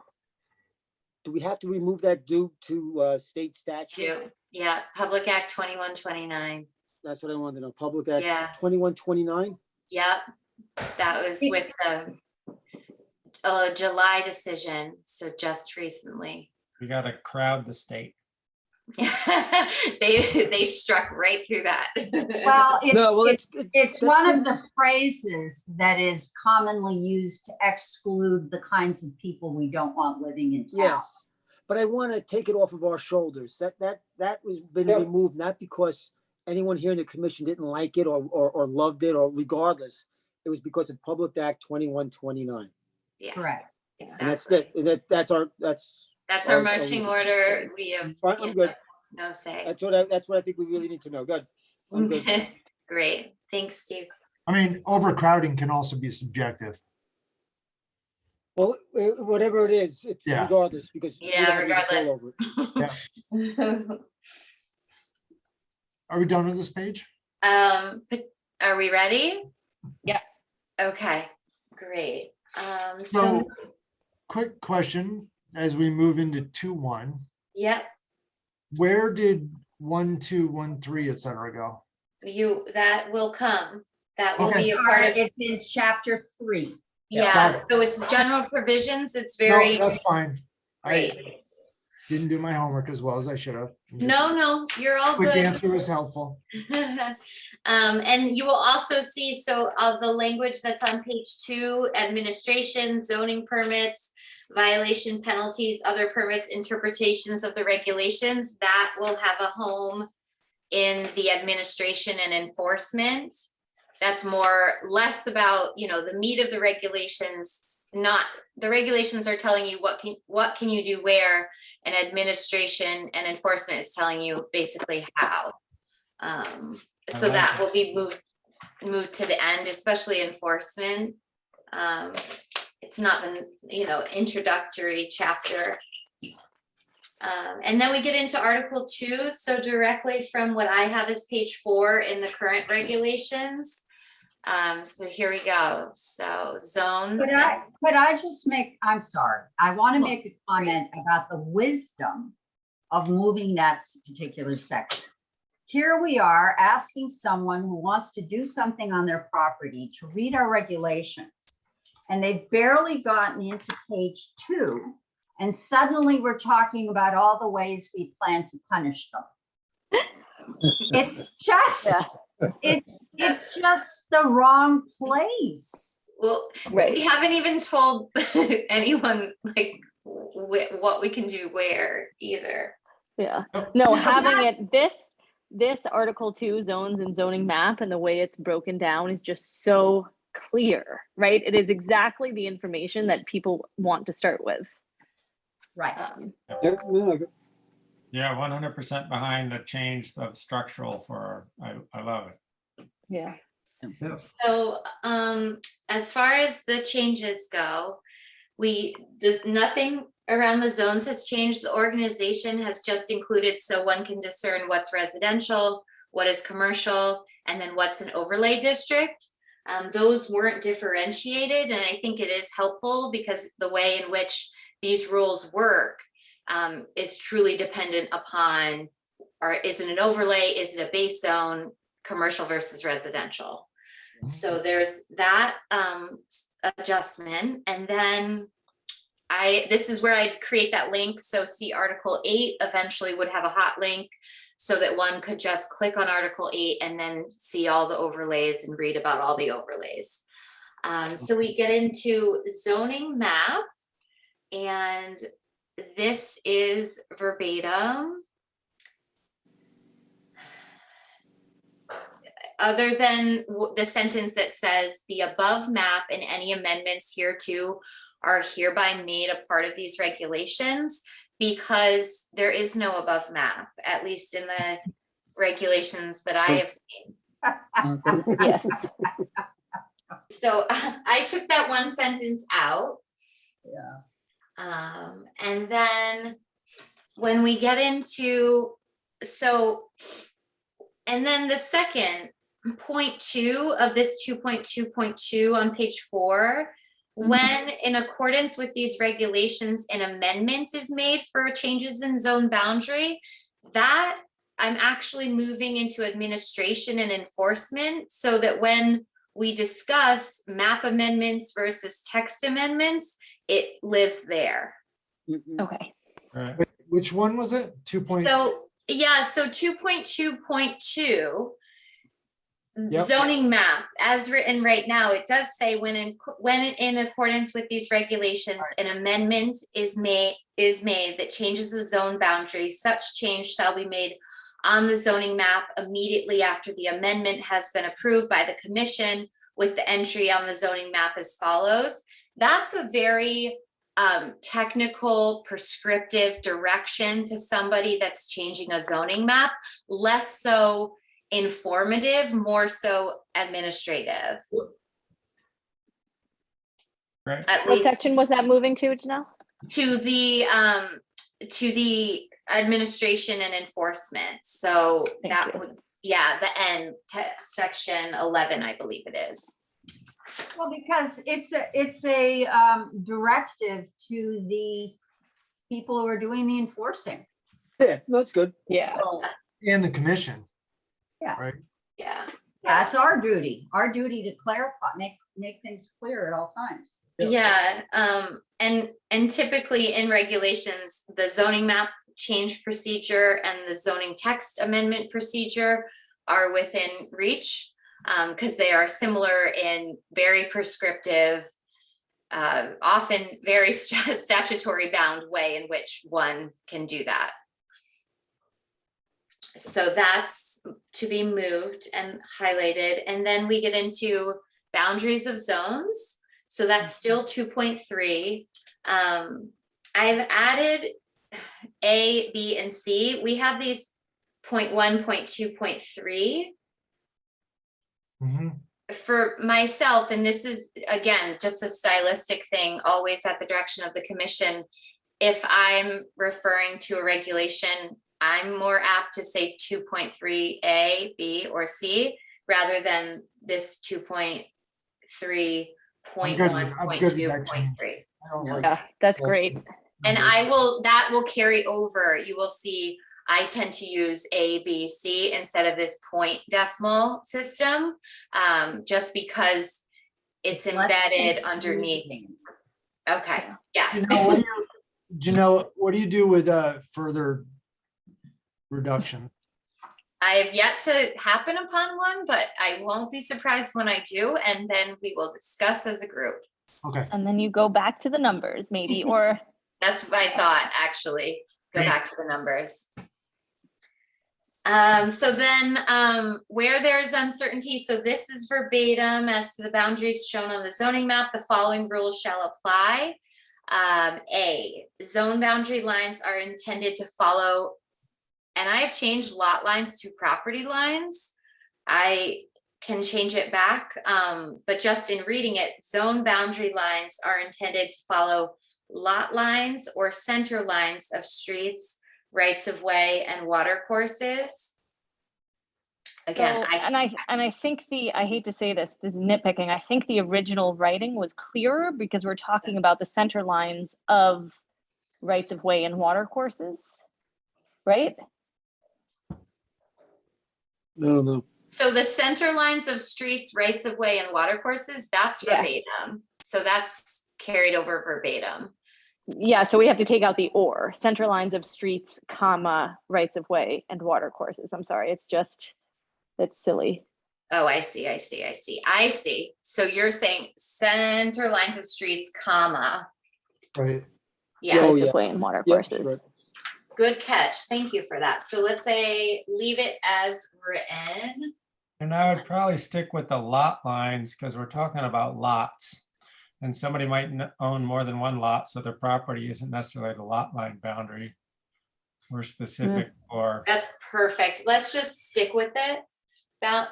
Do we have to remove that due to state statute? Yeah, Public Act 2129. That's what I wanted to know. Public Yeah. Act 2129? Yep, that was with the July decision, so just recently. We gotta crowd the state. They struck right through that. well, No, well, it's one of the phrases that is commonly used to exclude the kinds of people we don't want living in town. Yes, but I want to take it off of our shoulders. That was been Yep. removed, not because anyone here in the commission didn't like it or loved it, or regardless. It was because of Public Act 2129. Yeah, Correct. And that's exactly. it. And that's That's our our marching order. We have Fine, I'm good. no say. That's what I think we really need to know. Good. I'm good. Great, thanks, Steve. I mean, overcrowding can also be subjective. Well, whatever it is, it's Yeah. regardless, because we don't Yeah, have any control over it. Are we done with this page? But are we ready? Yeah. Okay, great. So, quick question, as we move into 2.1, Yep, where did 1, 2, 1, 3, et cetera go? that will come. That will Okay. be a part of, It's in chapter 3. yeah, Got it. so it's general provisions. It's No, very that's fine. I great. didn't do my homework as well as I should have. No, you're all Quick good. answer was helpful. And you will also see, so the language that's on page 2, administration, zoning permits, violation penalties, other permits, interpretations of the regulations, that will have a home in the administration and enforcement. That's less about, the meat of the regulations. Not, the regulations are telling you what can you do where, and administration and enforcement is telling you basically how. So that will be moved to the end, especially enforcement. It's not the introductory chapter. And then we get into Article 2. So directly from what I have is page 4 in the current regulations. So here we go. So zones. Could I just I'm sorry, I want to make a comment about the wisdom of moving that particular section. Here we are asking someone who wants to do something on their property to read our regulations, and they've barely gotten into page 2, and suddenly we're talking about all the ways we plan to punish them. It's just, it's just the wrong place. Well, Right. we haven't even told anyone like what we can do where either. Yeah, no, having it, this Article 2 zones and zoning map and the way it's broken down is just so clear, right? It is exactly the information that people want to start with. Right. Yeah, 100% behind the change of structural I love it. Yeah. So as far as the changes go, There's nothing around the zones has changed. The organization has just included so one can discern what's residential, what is commercial, and then what's an overlay district. Those weren't differentiated, and I think it is helpful because the way in which these rules work is truly dependent upon, or is it an overlay, is it a base zone, commercial versus residential. So there's that adjustment. And then this is where I'd create that link. So see Article 8 eventually would have a hot link so that one could just click on Article 8 and then see all the overlays and read about all the overlays. So we get into zoning map, and this is verbatim. Other than the sentence that says the above map and any amendments hereto are hereby made a part of these regulations, because there is no above map, at least in the regulations that I have seen. Yes. So I took that one sentence out. Yeah. And then when we get into, and then the second point 2 of this 2.2.2 on page 4, when in accordance with these regulations, an amendment is made for changes in zone boundary, that I'm actually moving into administration and enforcement, so that when we discuss map amendments versus text amendments, it lives there. Okay. Right. Which one was it? 2. So yeah, so 2.2.2 Yep. zoning map as written right now, it does say when in accordance with these regulations, an amendment is made that changes the zone boundary. Such change shall be made on the zoning map immediately after the amendment has been approved by the commission, with the entry on the zoning map as follows. That's a very technical, prescriptive direction to somebody that's changing a zoning map, less so informative, more so administrative. Right. At What least section was that moving to, Janelle? to the administration and enforcement. So Thank that you. would, yeah, the end, section 11, I believe it is. Well, because it's a directive to the people who are doing the enforcing. Yeah, no, that's good. Yeah. And the commission. Yeah. Right. Yeah. That's our duty to clarify, make things clear at all times. Yeah, and typically in regulations, the zoning map change procedure and the zoning text amendment procedure are within reach, because they are similar in very prescriptive, often very statutory bound way in which one can do that. So that's to be moved and highlighted. And then we get into boundaries of zones. So that's still 2.3. I've added A, B, and C. We have these 0.1, 0.2, 0.3. For myself, and this is again just a stylistic thing, always at the direction of the commission. If I'm referring to a regulation, I'm more apt to say 2.3A, B, or C rather than this 2.3.1, I'm good with 0.2, that change. 0.3. I don't like. Yeah, that's great. And that will carry over. You will see I tend to use A, B, C instead of this point decimal system, just because it's embedded underneath. Okay, yeah. Janelle, what do you do with further reduction? I have yet to happen upon one, but I won't be surprised when I do, and then we will discuss as a group. Okay. And then you go back to the numbers maybe, or That's what I thought, actually, go Great. back to the numbers. So then where there's uncertainty, so this is verbatim as to the boundaries shown on the zoning map, the following rules shall apply. A, zone boundary lines are intended to follow, and I have changed lot lines to property lines. I can change it back, but just in reading it, zone boundary lines are intended to follow lot lines or center lines of streets, rights of way, and water courses. Again, So, and I think I hate to say this is nitpicking. I think the original writing was clearer because we're talking about the center lines of rights of way and water courses, right? No, no. so the center lines of streets, rights of way, and water courses, that's Yeah. verbatim. So that's carried over verbatim. Yeah, so we have to take out the or, center lines of streets, comma, rights of way and water courses. I'm sorry, it's silly. Oh, I see. So you're saying center lines of streets, comma. Right. Yeah, Oh, Rights yeah. of way and water Yep, courses. sure. good catch. Thank you for that. So let's say leave it as written. And I would probably stick with the lot lines because we're talking about lots. And somebody might own more than one lot, so their property isn't necessarily the lot line boundary. We're specific for. That's perfect. Let's just stick with it.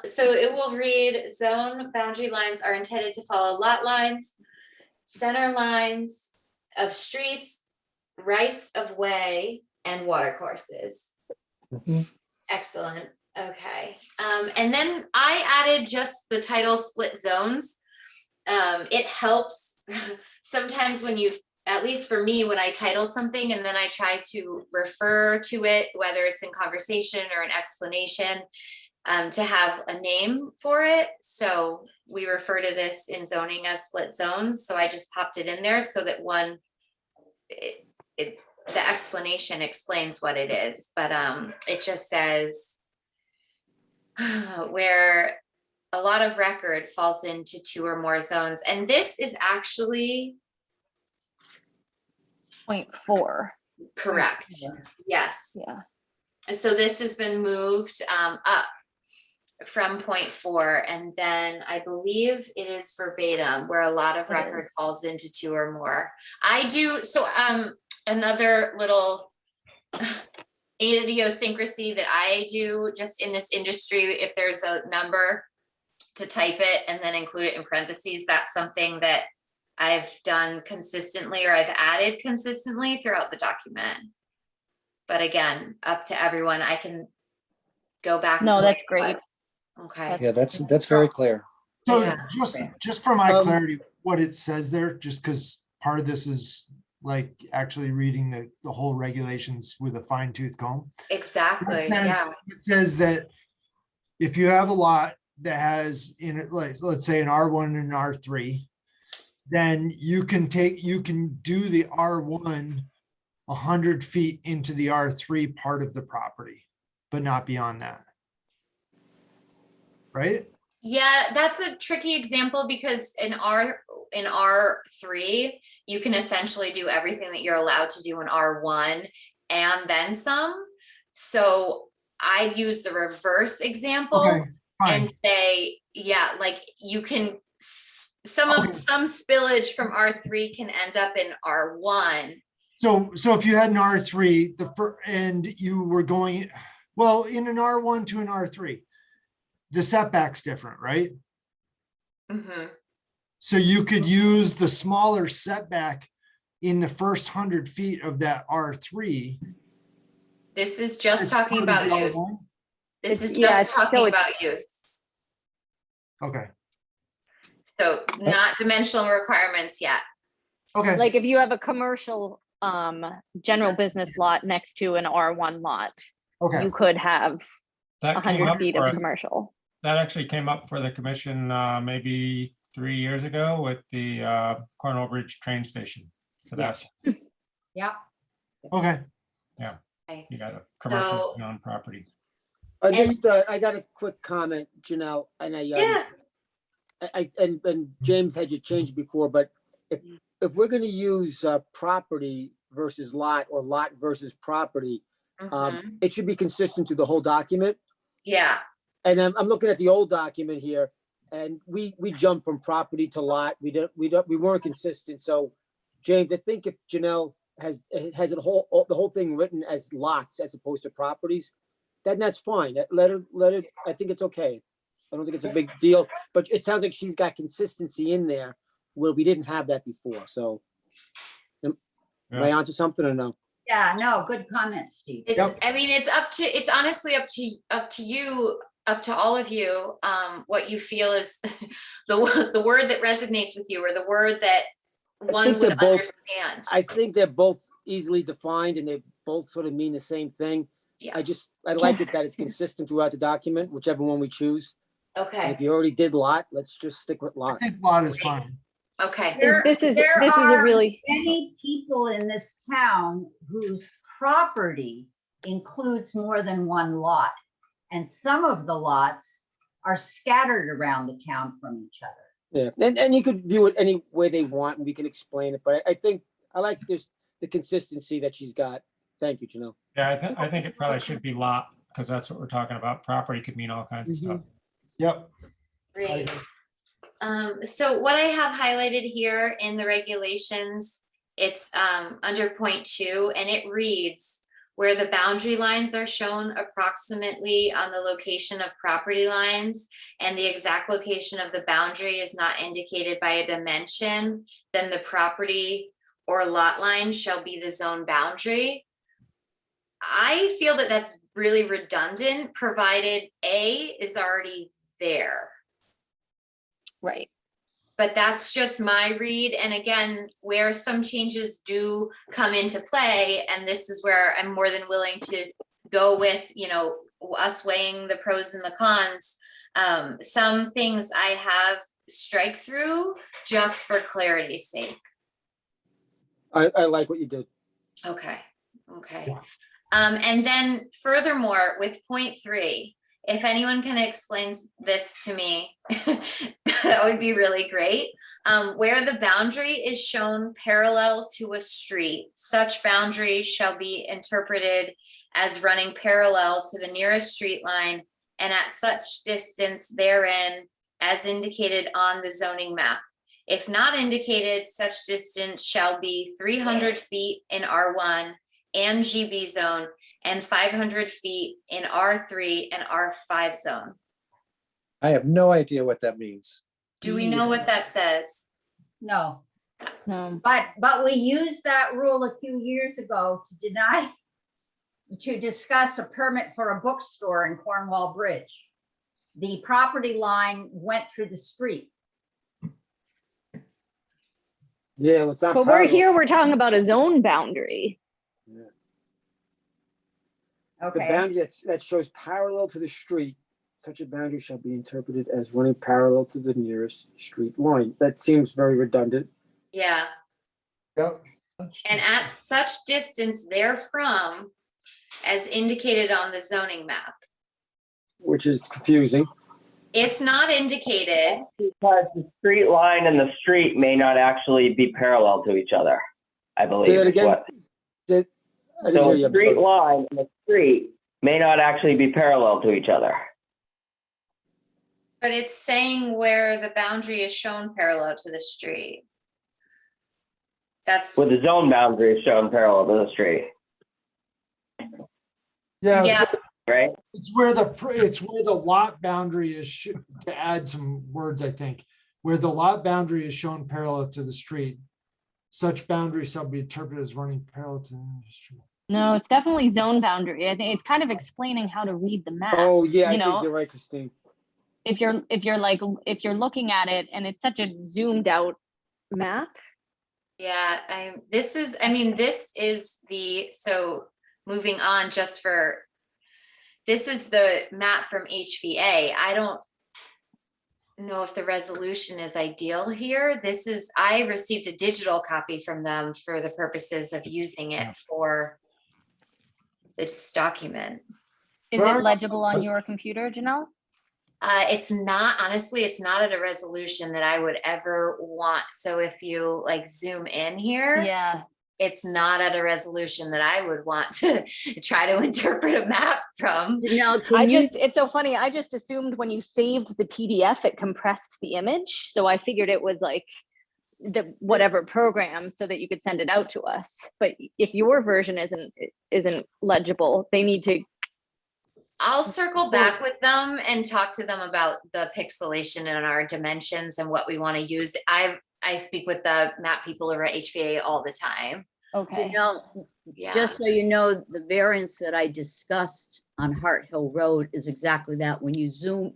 So it will read, zone boundary lines are intended to follow lot lines, center lines of streets, rights of way, and water courses. Excellent. Okay. And then I added just the title split zones. It helps sometimes when you, at least for me, when I title something and then I try to refer to it, whether it's in conversation or an explanation, to have a name for it. So we refer to this in zoning as split zones. So I just popped it in there so that the explanation explains what it is, but it just says where a lot of record falls into 2 or more zones. And this is actually 0.4. correct. Yes. Yeah. So this has been moved up from 0.4, and then I believe it is verbatim where a lot of It record is. falls into 2 or more. I do, so another little idiosyncrasy that I do just in this industry, if there's a number, to type it and then include it in parentheses. That's something that I've done consistently, or I've added consistently throughout the document. But again, up to everyone. I can go back. No, to that's what it great. was. Okay. Yeah, that's very clear. So Yeah. just for my Um, clarity, what it says there, just because part of this is like actually reading the whole regulations with a fine tooth comb. Exactly. It says, Yeah. it says that if you have a lot that has in it, like, let's say an R1 and an R3, then you can do the R1 100 feet into the R3 part of the property, but not beyond that. Right? Yeah, that's a tricky example because in R3, you can essentially do everything that you're allowed to do in R1 and then some. So I'd use the reverse example. Okay, fine. And say, yeah, like you can, some spillage from R3 can end up in R1. So if you had an R3, and you were going, well, in an R1 to an R3, the setback's different, right? Mm-hmm. So you could use the smaller setback in the first 100 feet of that R3. This is just talking about use. This is Yeah, just talking so about use. Okay, So not dimensional requirements yet. okay. Like if you have a commercial general business lot next to an R1 lot, Okay. you could have That came 100 up feet for of us. commercial. That actually came up for the commission maybe 3 years ago with the Cornwall Bridge train station. Sebastian, Yeah. Okay. you got a commercial So- zone property. I got a quick comment, Janelle, and Yeah. and James had you changed before, but if we're gonna use property versus lot or lot versus property, Mhm. it should be consistent to the whole document. Yeah. And I'm looking at the old document here, and we jumped from property to lot. We weren't consistent. So, James, I think if Janelle has the whole thing written as lots as opposed to properties, then that's fine. Let her. I think it's okay. I don't think it's a big deal, but it sounds like she's got consistency in there where we didn't have that before. So am I onto something or no? Yeah, no, good comment, Steve. It's, I mean, it's honestly up to you, up to all of you, what you feel is the word that resonates with you, or the word that one think they're would both- understand. I think they're both easily defined and they both sort of mean the same thing. Yeah. I like it that it's consistent throughout the document, whichever one we choose. And Okay, if you already did lot, let's just stick with I lot. think lot is fine. okay. This is There a are really, Many people in this town whose property includes more than one lot. And some of the lots are scattered around the town from each other. Yeah, and you could view it any way they want and we can explain it, but I think I like this, the consistency that she's got. Thank you, Janelle. Yeah, I think it probably should be lot, because that's what we're talking about. Property could mean all kinds of stuff. Yep. Great. So what I have highlighted here in the regulations, it's under point 2, and it reads, where the boundary lines are shown approximately on the location of property lines and the exact location of the boundary is not indicated by a dimension, then the property or lot line shall be the zone boundary. I feel that that's really redundant, provided A is already there. right. But that's just my read. And again, where some changes do come into play, and this is where I'm more than willing to go with, you know, us weighing the pros and the cons. Some things I have strike through just for clarity's sake. I like what you did. Okay, okay. Yeah. And then furthermore, with point 3, if anyone can explain this to me, that would be really great. Where the boundary is shown parallel to a street, such boundary shall be interpreted as running parallel to the nearest street line and at such distance therein as indicated on the zoning map. If not indicated, such distance shall be 300 feet in R1 and GB zone and 500 feet in R3 and R5 zone. I have no idea what that means. Do we know what that says? No, No. but we used that rule a few years ago to discuss a permit for a bookstore in Cornwall Bridge. The property line went through the street. Yeah, well, it's not. But we're parallel. here, we're talking about a zone boundary. It's the Okay, boundary that shows parallel to the street. Such a boundary shall be interpreted as running parallel to the nearest street line. That seems very redundant. Yeah, Yep. and at such distance therefrom as indicated on the zoning map. Which is confusing. If not indicated, Because the street line and the street may not actually be parallel to each other, I believe. Say that is again. what- I didn't hear you. So I'm street sorry. line and the street may not actually be parallel to each other. but it's saying where the boundary is shown parallel to the street. That's, With the zone boundary shown parallel to the street, Yeah, yeah, so right? it's where the lot boundary is, to add some words, I think, where the lot boundary is shown parallel to the street. Such boundary shall be interpreted as running parallel to the street. No, it's definitely zone boundary. I think it's kind of explaining how to read the map. Oh, yeah, I you know, think you're right, Christine. if you're looking at it and it's such a zoomed out map. yeah, this is the, so moving on just for, this is the map from HVA. I don't know if the resolution is ideal here. I received a digital copy from them for the purposes of using it for this document. Is Right. it legible on your computer, Janelle? It's not, honestly, it's not at a resolution that I would ever want. So if you like zoom in here, Yeah. it's not at a resolution that I would want to try to interpret a map from. Janelle, can you, It's so funny. I just assumed when you saved the PDF, it compressed the image. So I figured it was like the whatever program so that you could send it out to us. But if your version isn't legible, they need to I'll circle back with them and talk to them about the pixelation and our dimensions and what we want to use. I speak with the map people over at HVA all the time. Okay. Yeah. Just so you know, the variance that I discussed on Hart Hill Road is exactly that. When you zoom,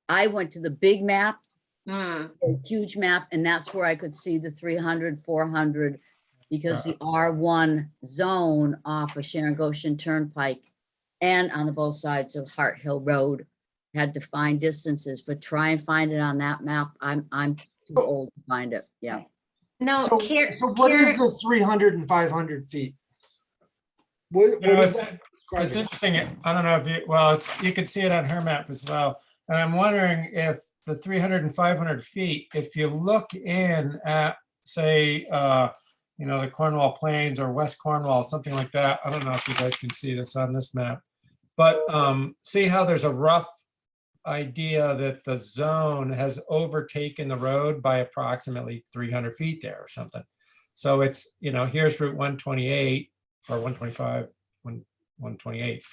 I went to the big map, Hmm. a huge map, and that's where I could see the 300, 400, because the R1 zone off of Sharon Goshen Turnpike and on the both sides of Hart Hill Road had defined distances, but try and find it on that map. I'm too old to find it. Yeah. No, So, so what is the 300 and 500 feet? What You know, is it's, that it's describing? interesting. I don't know if you, well, you can see it on her map as well. And I'm wondering if the 300 and 500 feet, if you look in at, say, the Cornwall Plains or West Cornwall, something like that. I don't know if you guys can see this on this map, but see how there's a rough idea that the zone has overtaken the road by approximately 300 feet there or something. So it's, here's Route 128 or 125, 128.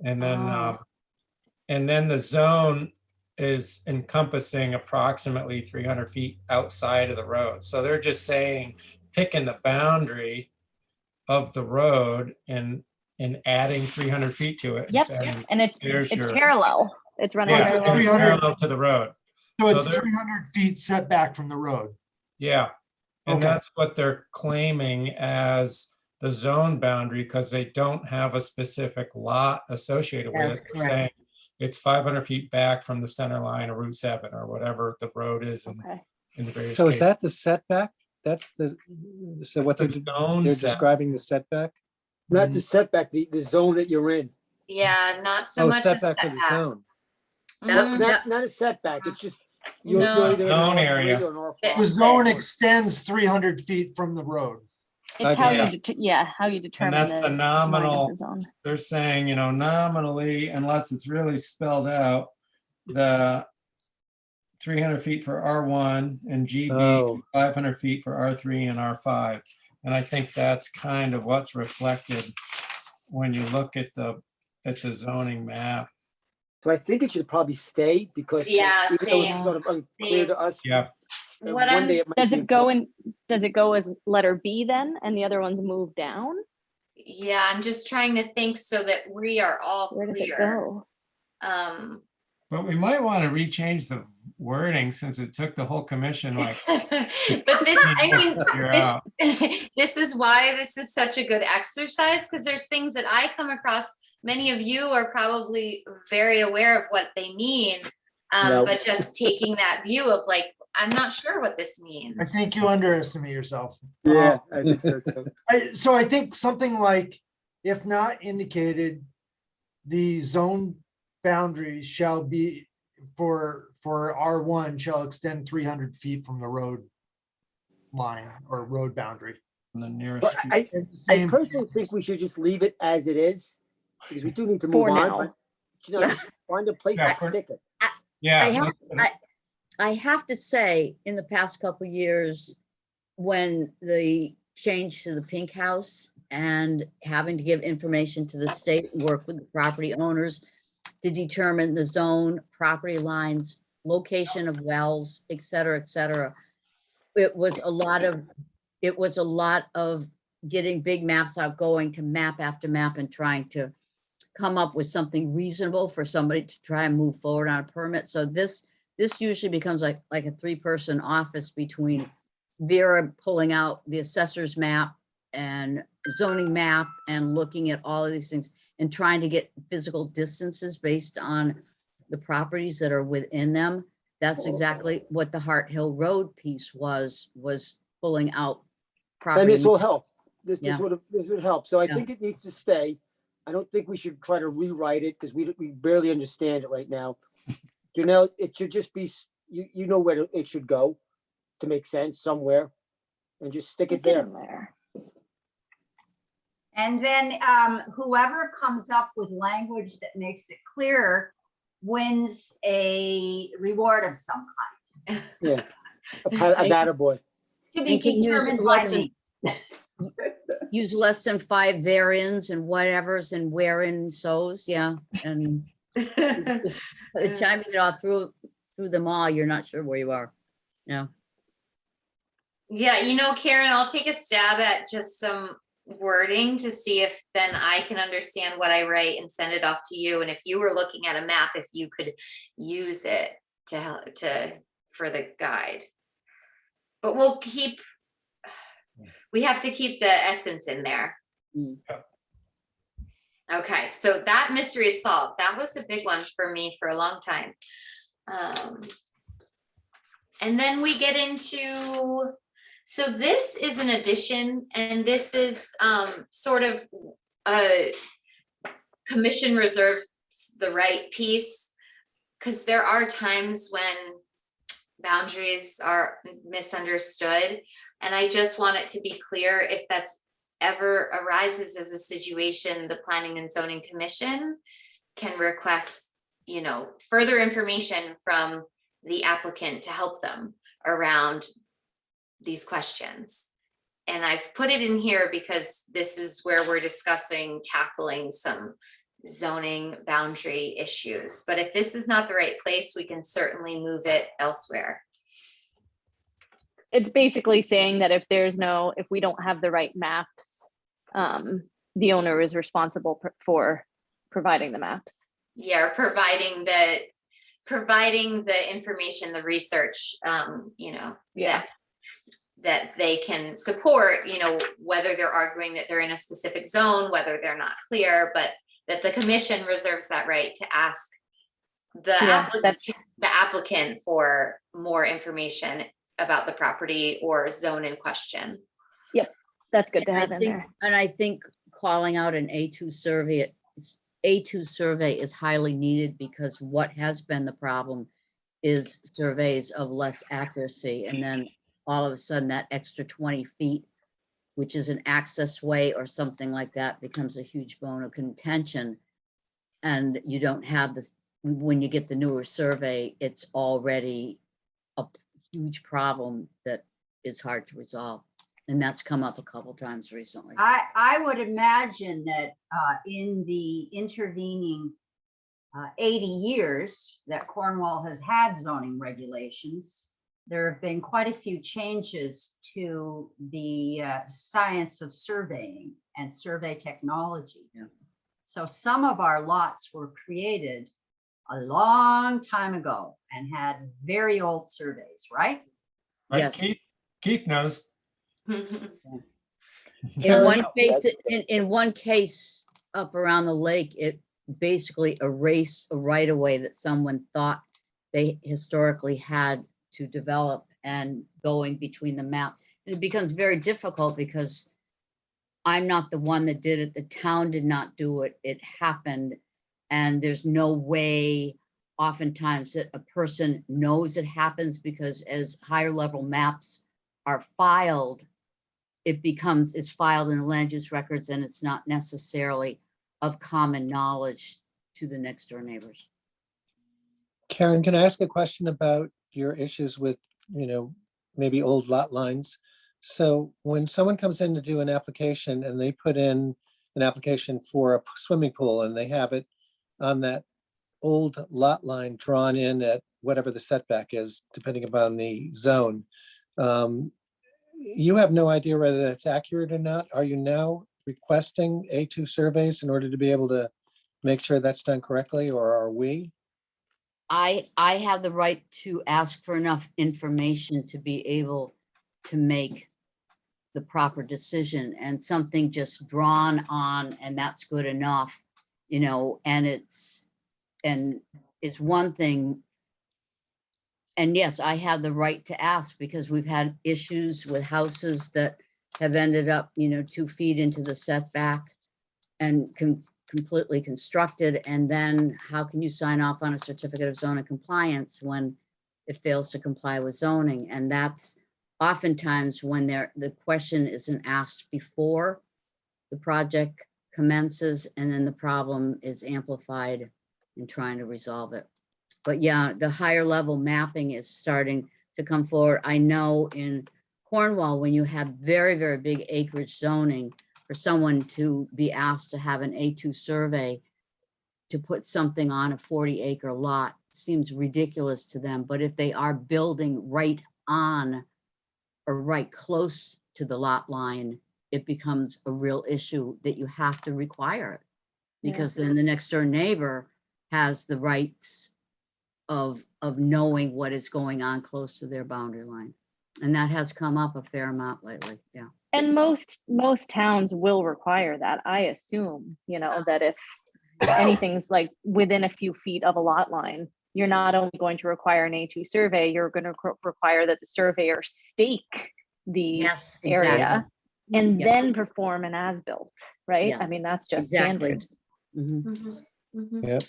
And then the zone is encompassing approximately 300 feet outside of the road. So they're just saying, picking the boundary of the road and adding 300 feet to it. Yep. And it's parallel. It's running Yeah, it's parallel. parallel to the road. So it's they're- 300 feet setback from the road. Yeah. And Okay. that's what they're claiming as the zone boundary, because they don't have a specific lot associated with That's it. They're saying it's 500 feet back from the center line of Route 7 or whatever the road is Okay. in the various So is cases. that the setback? That's so what they're Zone they're set. describing the setback? Not the setback, the zone that you're in. Yeah, not so Oh, much. setback for the zone. Mhm. Not a setback, it's just. You're No. either in Zone an area. R3 or an The R5. zone extends 300 feet from the road. It's how Okay. how you determine that's the line of nominal. zone. They're saying, nominally, unless it's really spelled out, the 300 feet for R1 and GB, Oh. 500 feet for R3 and R5. And I think that's kind of what's reflected when you look at the zoning map. So I think it should probably stay because. Yeah, even though it's same. sort of unclear to us. Yeah. One What I'm- day it might Does be it go in? Does it go as letter B then, and the other ones move down? Yeah, I'm just trying to think so that we are all Where does it clear. go? But we might want to rechange the wording since it took the whole commission like. But this, I mean, figure out. this is why this is such a good exercise, because there's things that I come across. Many of you are probably very aware of what they mean, No. but just taking that view of like, I'm not sure what this means. I think you underestimate yourself. Yeah, I think so too. So I think something like, if not indicated, the zone boundaries shall be for R1 shall extend 300 feet from the road line or road boundary. The nearest. But I Same- personally think we should just leave it as it is, because we do need to move For on, now. but, just find a place Yeah, to for- stick it. Yeah. I have to say, in the past couple years, when the change to the pink house and having to give information to the state, work with the property owners to determine the zone, property lines, location of wells, et cetera, it was a lot of getting big maps out, going to map after map and trying to come up with something reasonable for somebody to try and move forward on a permit. So this usually becomes like a 3-person office between Vera pulling out the assessor's map and zoning map and looking at all of these things and trying to get physical distances based on the properties that are within them. That's exactly what the Hart Hill Road piece was pulling out property. And this will help. This Yeah. would help. So I Yeah. think it needs to stay. I don't think we should try to rewrite it because we barely understand it right now. It should just be, you know where it should go to make sense somewhere, and just stick it there. And then whoever comes up with language that makes it clearer wins a reward of some kind. Yeah. A attaboy. To be And can use determined by less than- me. Use less than 5 thereins and whatevers and wherein so's, yeah, and It's chiming it all through them all. You're not sure where you are. No. Yeah, you know, Karen, I'll take a stab at just some wording to see if then I can understand what I write and send it off to you. And if you were looking at a map, if you could use it to help for the guide. But we have to keep the essence in there. Mm. Okay, so that mystery is solved. That was a big one for me for a long time. And then we get into, so this is an addition, and this is sort of a commission reserves the right piece, because there are times when boundaries are misunderstood. And I just want it to be clear, if that's ever arises as a situation, the Planning and Zoning Commission can request, you know, further information from the applicant to help them around these questions. And I've put it in here because this is where we're discussing tackling some zoning boundary issues. But if this is not the right place, we can certainly move it elsewhere. It's basically saying that if we don't have the right maps, the owner is responsible for providing the maps. Yeah, or providing the information, the research, you know, Yeah. that they can support, you know, whether they're arguing that they're in a specific zone, whether they're not clear, but that the commission reserves that right to ask the applicant for more information about the property or zone in question. Yep, that's good to have in there. And I think calling out an A2 survey, is highly needed, because what has been the problem is surveys of less accuracy. And then all of a sudden that extra 20 feet, which is an access way or something like that, becomes a huge bone of contention. And you don't have this, when you get the newer survey, it's already a huge problem that is hard to resolve. And that's come up a couple times recently. I would imagine that in the intervening 80 years that Cornwall has had zoning regulations, there have been quite a few changes to the science of surveying and survey technology. Yeah. So some of our lots were created a long time ago and had very old surveys, right? Right, Yes. Keith knows. In one case up around the lake, it basically erased a right of way that someone thought they historically had to develop, and going between the map. And it becomes very difficult because I'm not the one that did it. The town did not do it. It happened. And there's no way oftentimes that a person knows it happens, because as higher level maps are filed, it's filed in the land use records, and it's not necessarily of common knowledge to the next door neighbors. Karen, can I ask a question about your issues with, maybe old lot lines? So when someone comes in to do an application and they put in an application for a swimming pool and they have it on that old lot line drawn in at whatever the setback is, depending upon the zone, you have no idea whether that's accurate or not. Are you now requesting A2 surveys in order to be able to make sure that's done correctly, or are we? I have the right to ask for enough information to be able to make the proper decision, and something just drawn on and that's good enough, and it's one thing. And yes, I have the right to ask, because we've had issues with houses that have ended up, 2 feet into the setback and completely constructed. And then how can you sign off on a certificate of zoning compliance when it fails to comply with zoning? And that's oftentimes when the question isn't asked before the project commences, and then the problem is amplified in trying to resolve it. But yeah, the higher level mapping is starting to come forward. I know in Cornwall, when you have very, very big acreage zoning, for someone to be asked to have an A2 survey to put something on a 40-acre lot seems ridiculous to them, but if they are building right on or right close to the lot line, it becomes a real issue that you have to require it. Yeah. Because then the next door neighbor has the rights of knowing what is going on close to their boundary line. And that has come up a fair amount lately, yeah. And most towns will require that. I assume, that if anything's like within a few feet of a lot line, you're not only going to require an A2 survey, you're going to require that the surveyor stake the Yes, area and Yeah. then perform an as-built, right? Yeah. I mean, that's just Exactly. standard. Mhm. Yep.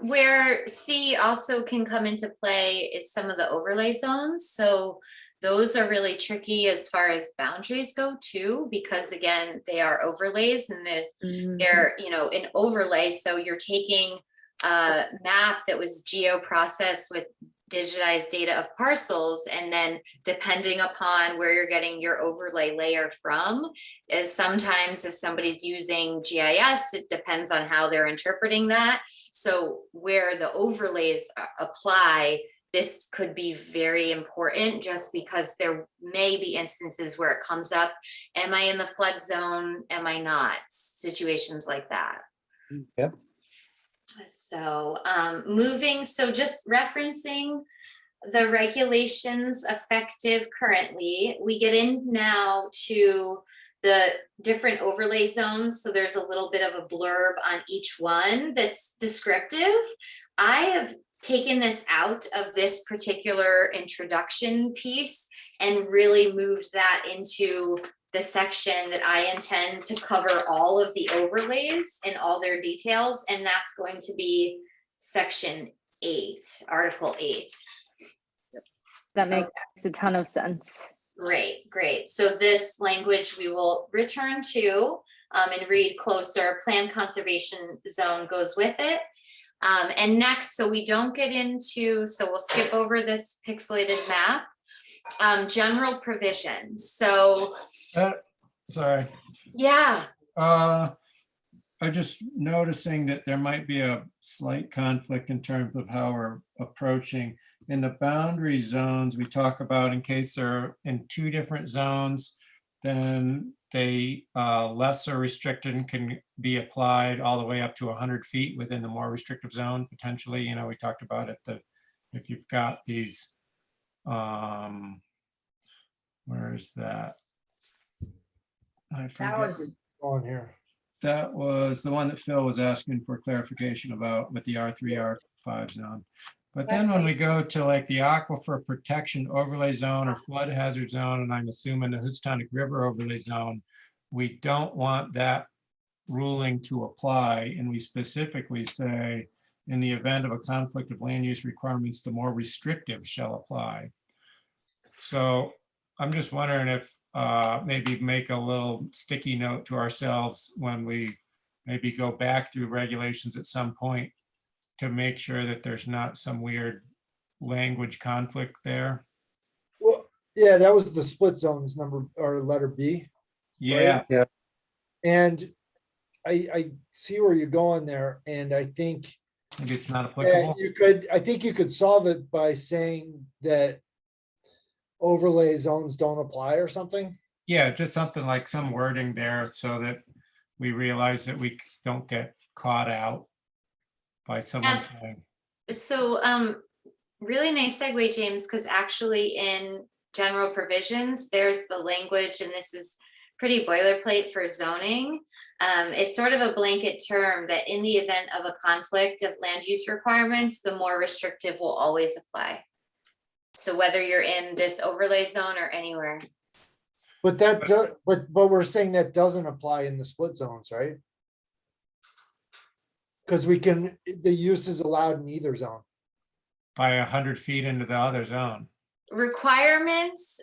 Where C also can come into play is some of the overlay zones. So those are really tricky as far as boundaries go too, because again, they are overlays and they're, an overlay. So you're taking a map that was geo-processed with digitized data of parcels, and then depending upon where you're getting your overlay layer from, is sometimes if somebody's using GIS, it depends on how they're interpreting that. So where the overlays apply, this could be very important just because there may be instances where it comes up. Am I in the flood zone? Am I not? Situations like that. Yep. So so just referencing the regulations effective currently, we get in now to the different overlay zones. So there's a little bit of a blurb on each one that's descriptive. I have taken this out of this particular introduction piece and really moved that into the section that I intend to cover all of the overlays and all their details, and that's going to be section 8, article 8. That makes a ton of sense. Great. So this language we will return to and read closer. Plan conservation zone goes with it. And next, so we don't get into, so we'll skip over this pixelated map. General provisions. So Sorry. yeah. I'm just noticing that there might be a slight conflict in terms of how we're approaching. In the boundary zones, we talk about in case they're in 2 different zones, then they lesser restricted and can be applied all the way up to 100 feet within the more restrictive zone, potentially. We talked about if you've got these, where is that? I forget. On here. That was the one that Phil was asking for clarification about with the R3, R5 zone. But then when we go to like the aquifer protection overlay zone or flood hazard zone, and I'm assuming the Housatonic River overlay zone, we don't want that ruling to apply. And we specifically say, in the event of a conflict of land use requirements, the more restrictive shall apply. So I'm just wondering if maybe make a little sticky note to ourselves when we maybe go back through regulations at some point to make sure that there's not some weird language conflict there. Well, yeah, that was the split zones number or letter B. Yeah, And I see where you're going there. And I think maybe it's not applicable. I think you could solve it by saying that overlay zones don't apply or something. Yeah, just something like some wording there so that we realize that we don't get caught out by someone Yes. saying. So really nice segue, James, because actually in general provisions, there's the language, and this is pretty boilerplate for zoning. It's sort of a blanket term that in the event of a conflict of land use requirements, the more restrictive will always apply. So whether you're in this overlay zone or anywhere. But but we're saying that doesn't apply in the split zones, right? Because the use is allowed in either zone. By 100 feet into the other zone. Requirements,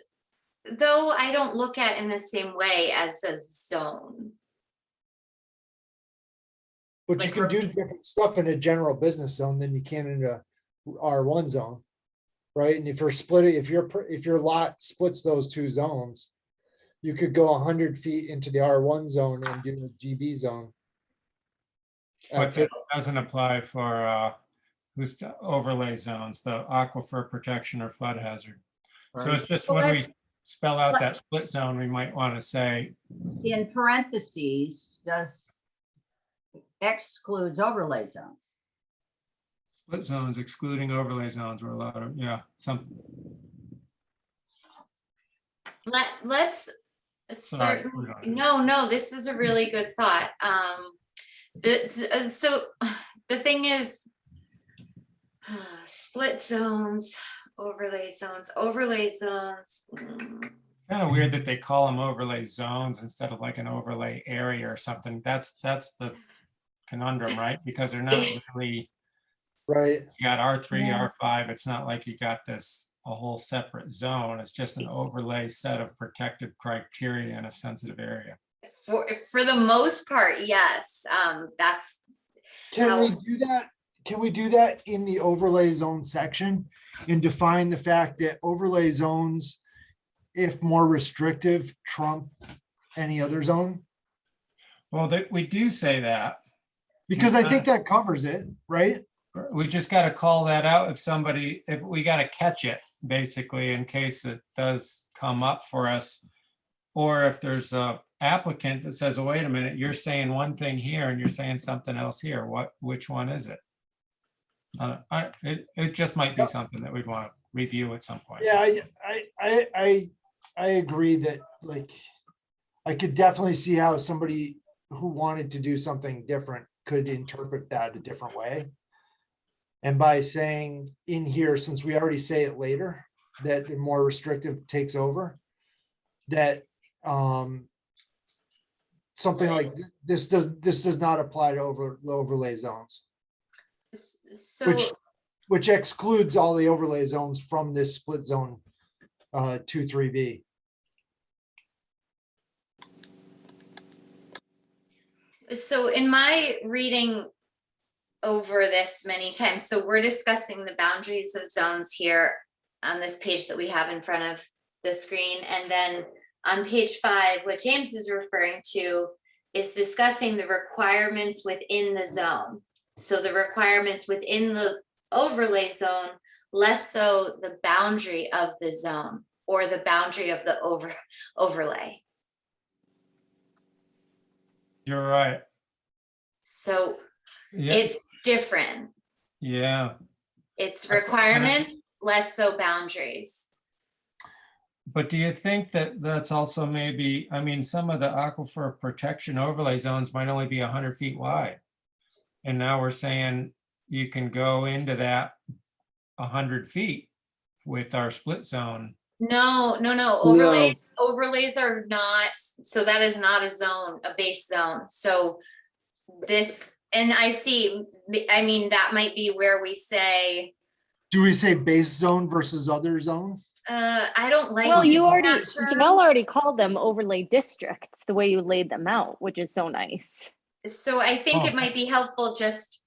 though, I don't look at in the same way as a zone. But you can do different stuff in a general business zone than you can in a R1 zone. Right? And if you're splitting, if your lot splits those 2 zones, you could go 100 feet into the R1 zone and do a GB zone. But that doesn't apply for who's the overlay zones, the aquifer protection or flood hazard. So Right. it's just Well, when we let's- spell out that split zone, we might want to say, In parentheses, does excludes overlay zones. split zones excluding overlay zones were allowed, yeah, some, Let's sorry. certain, no, this is a really good thought. So the thing is, split zones, overlay zones. Kind of weird that they call them overlay zones instead of like an overlay area or something. That's the conundrum, right? Because they're not really, Right. you got R3, Yeah. R5. It's not like you got a whole separate zone. It's just an overlay set of protective criteria in a sensitive area. For the most part, yes. That's Can we how- do that? Can we do that in the overlay zone section and define the fact that overlay zones, if more restrictive, trump any other zone? Well, we do say that. Because I think that covers it, right? We just got to call that out if we got to catch it, basically, in case it does come up for us. Or if there's a applicant that says, oh, wait a minute, you're saying one thing here and you're saying something else here. Which one is it? It just might be something that we'd want to review at some point. Yeah, I agree that, like, I could definitely see how somebody who wanted to do something different could interpret that a different way. And by saying in here, since we already say it later, that the more restrictive takes over, that something like this does not apply to the overlay zones, so. which excludes all the overlay zones from this split zone 2-3B. So in my reading over this many times, so we're discussing the boundaries of zones here on this page that we have in front of the screen. And then on page 5, what James is referring to is discussing the requirements within the zone. So the requirements within the overlay zone, less so the boundary of the zone or the boundary of the overlay. You're right. So Yeah, it's different. yeah. It's requirements, less so boundaries. But do you think that that's also maybe, I mean, some of the aquifer protection overlay zones might only be 100 feet wide. And now we're saying you can go into that 100 feet with our split zone. No. Overlays are not, so that is not a zone, a base zone. So this, and I see, I mean, that might be where we say, Do we say base zone versus other zone? I don't like. Well, you already, that term. Janelle already called them overlay districts, the way you laid them out, which is so nice. So I think it Oh. might be helpful just,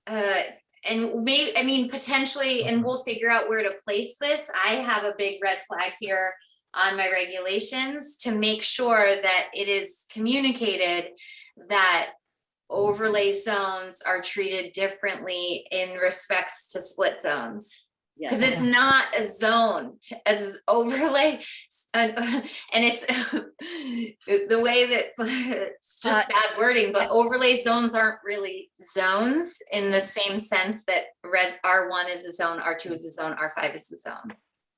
and maybe, I mean, potentially, and we'll figure out where to place this. I have a big red flag here on my regulations to make sure that it is communicated that overlay zones are treated differently in respects to split zones. Because it's not a zone, as overlay, and it's the way that it's just bad wording, but overlay zones aren't really zones in the same sense that R1 is a zone, R2 is a zone, R5 is a zone.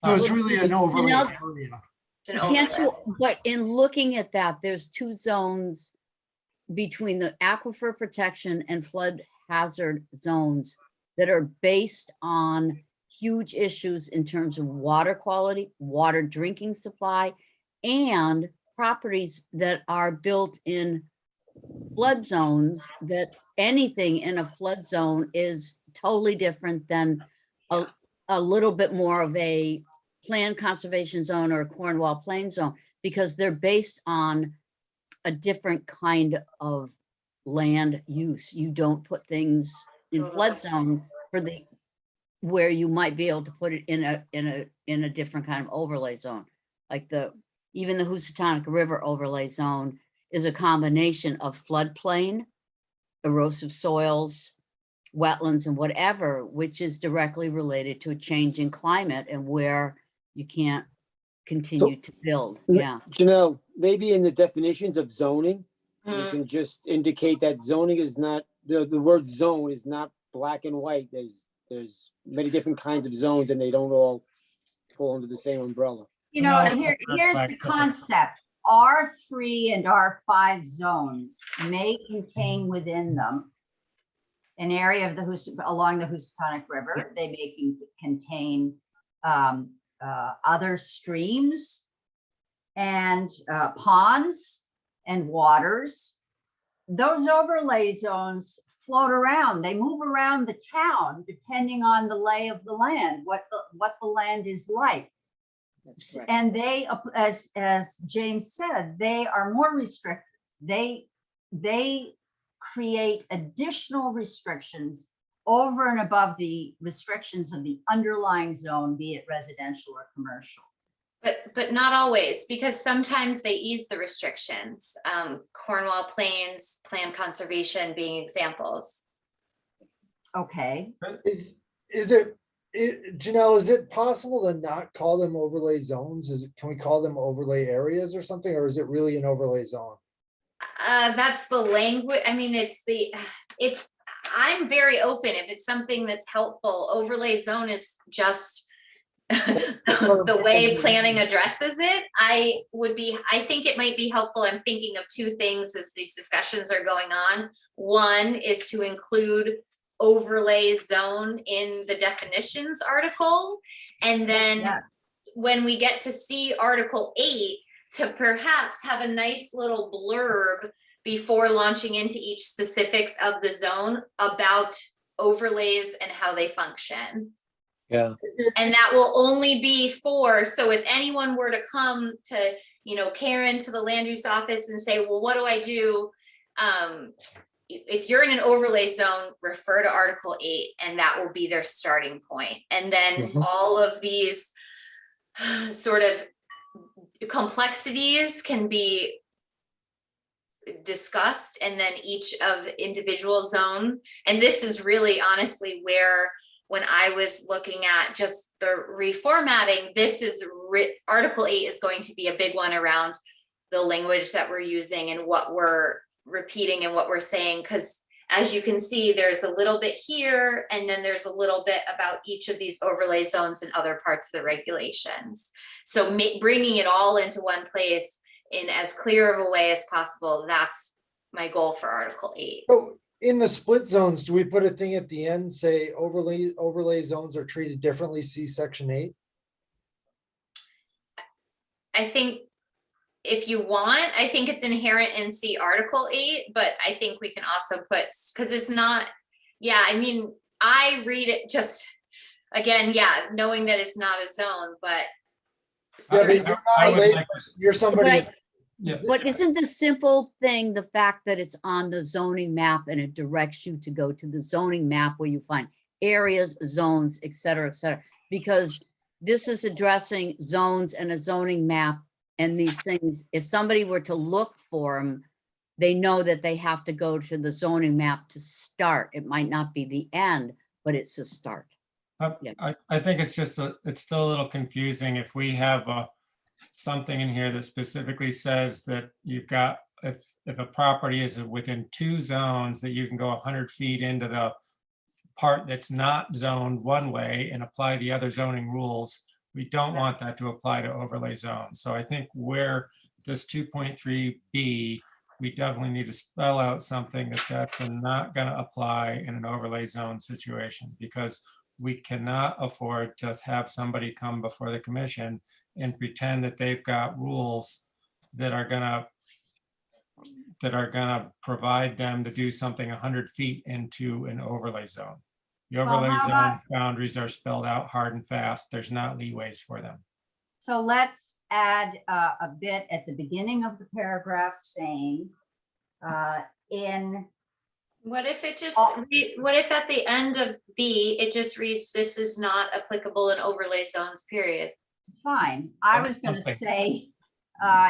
So it's really an overlay Janelle- area. It's an Can't overlay. you, but in looking at that, there's two zones between the aquifer protection and flood hazard zones that are based on huge issues in terms of water quality, water drinking supply, and properties that are built in flood zones, that anything in a flood zone is totally different than a little bit more of a planned conservation zone or a Cornwall plain zone, because they're based on a different kind of land use. You don't put things in flood zone for where you might be able to put it in a different kind of overlay zone. Like even the Housatonic River overlay zone is a combination of floodplain erosive soils, wetlands and whatever, which is directly related to a change in climate and where you can't continue to build. Yeah. Janelle, maybe in the definitions of zoning, you Mm. can just indicate that zoning is not, the word zone is not black and white. There's many different kinds of zones and they don't all fall under the same umbrella. You know, No, here's the concept. R3 and R5 zones may contain within them an area of along the Housatonic River. They may contain other streams and ponds and waters. Those overlay zones float around. They move around the town depending on the lay of the land, what the land is like. That's correct. And they, as James said, they are more restrictive. They create additional restrictions over and above the restrictions of the underlying zone, be it residential or commercial. But not always, because sometimes they ease the restrictions. Cornwall Plains, Plan Conservation being examples. Okay. Janelle, is it possible to not call them overlay zones? Can we call them overlay areas or something, or is it really an overlay zone? That's the language. I mean, if I'm very open, if it's something that's helpful, overlay zone is just the way planning addresses it. I think it might be helpful. I'm thinking of two things as these discussions are going on. One is to include overlay zone in the definitions article. And then Yes. when we get to see Article 8, to perhaps have a nice little blurb before launching into each specifics of the zone about overlays and how they function. Yeah. And that will only be so if anyone were to come to, Karen, to the land use office and say, well, what do I do? If you're in an overlay zone, refer to Article 8, and that will be their starting point. And then all of these sort of complexities can be discussed, and then each of individual zone. And this is really honestly where, when I was looking at just the reformatting, Article 8 is going to be a big one around the language that we're using and what we're repeating and what we're saying, because as you can see, there's a little bit here, and then there's a little bit about each of these overlay zones and other parts of the regulations. So bringing it all into one place in as clear of a way as possible, that's my goal for Article 8. So in the split zones, do we put a thing at the end, say overlay zones are treated differently, see Section 8? I think if you want, I think it's inherent in C Article 8, but I think we can also put, because it's not, I mean, I read it just, again, knowing that it's not a zone, but. Yeah, but you're not a layperson, you're somebody. But isn't the simple thing the fact that it's on the zoning map and it directs you to go to the zoning map where you find areas, zones, et cetera, because this is addressing zones and a zoning map and these things. If somebody were to look for them, they know that they have to go to the zoning map to start. It might not be the end, but it's a start. I think it's just it's still a little confusing if we have something in here that specifically says that you've got, if a property is within 2 zones, that you can go 100 feet into the part that's not zoned one way and apply the other zoning rules. We don't want that to apply to overlay zones. So I think where this 2.3b, we definitely need to spell out something that's not going to apply in an overlay zone situation, because we cannot afford to have somebody come before the commission and pretend that they've got rules that are gonna provide them to do something 100 feet into an overlay zone. The overlay zone boundaries are spelled out hard and fast. There's not leeways for them. So let's add a bit at the beginning of the paragraph saying what if it just, what if at the end of B, it just reads, this is not applicable in overlay zones, period? Fine. I was going to say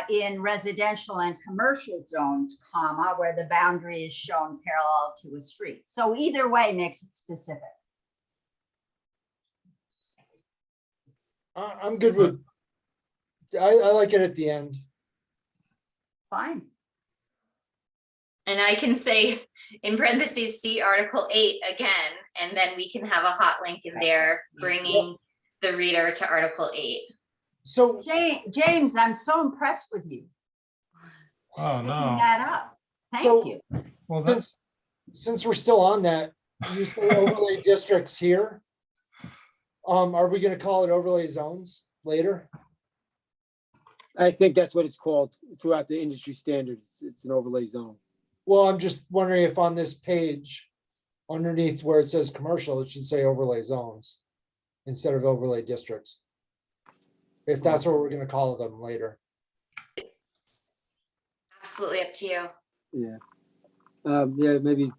in residential and commercial zones, comma, where the boundary is shown parallel to a street. So either way makes it specific. I'm good with, I like it at the end. Fine. And I can say in parentheses, see Article 8 again, and then we can have a hot link in there, bringing the reader to Article 8. So James, I'm so impressed with you. Oh, Picking no. that up. Thank So- you. Well, that's, since we're still on that, you say overlay districts here. Are we gonna call it overlay zones later? I think that's what it's called throughout the industry standards. It's an overlay zone. Well, I'm just wondering if on this page, underneath where it says commercial, it should say overlay zones instead of overlay districts. If that's what we're gonna call them later. It's absolutely up to you. Yeah. Yeah, maybe.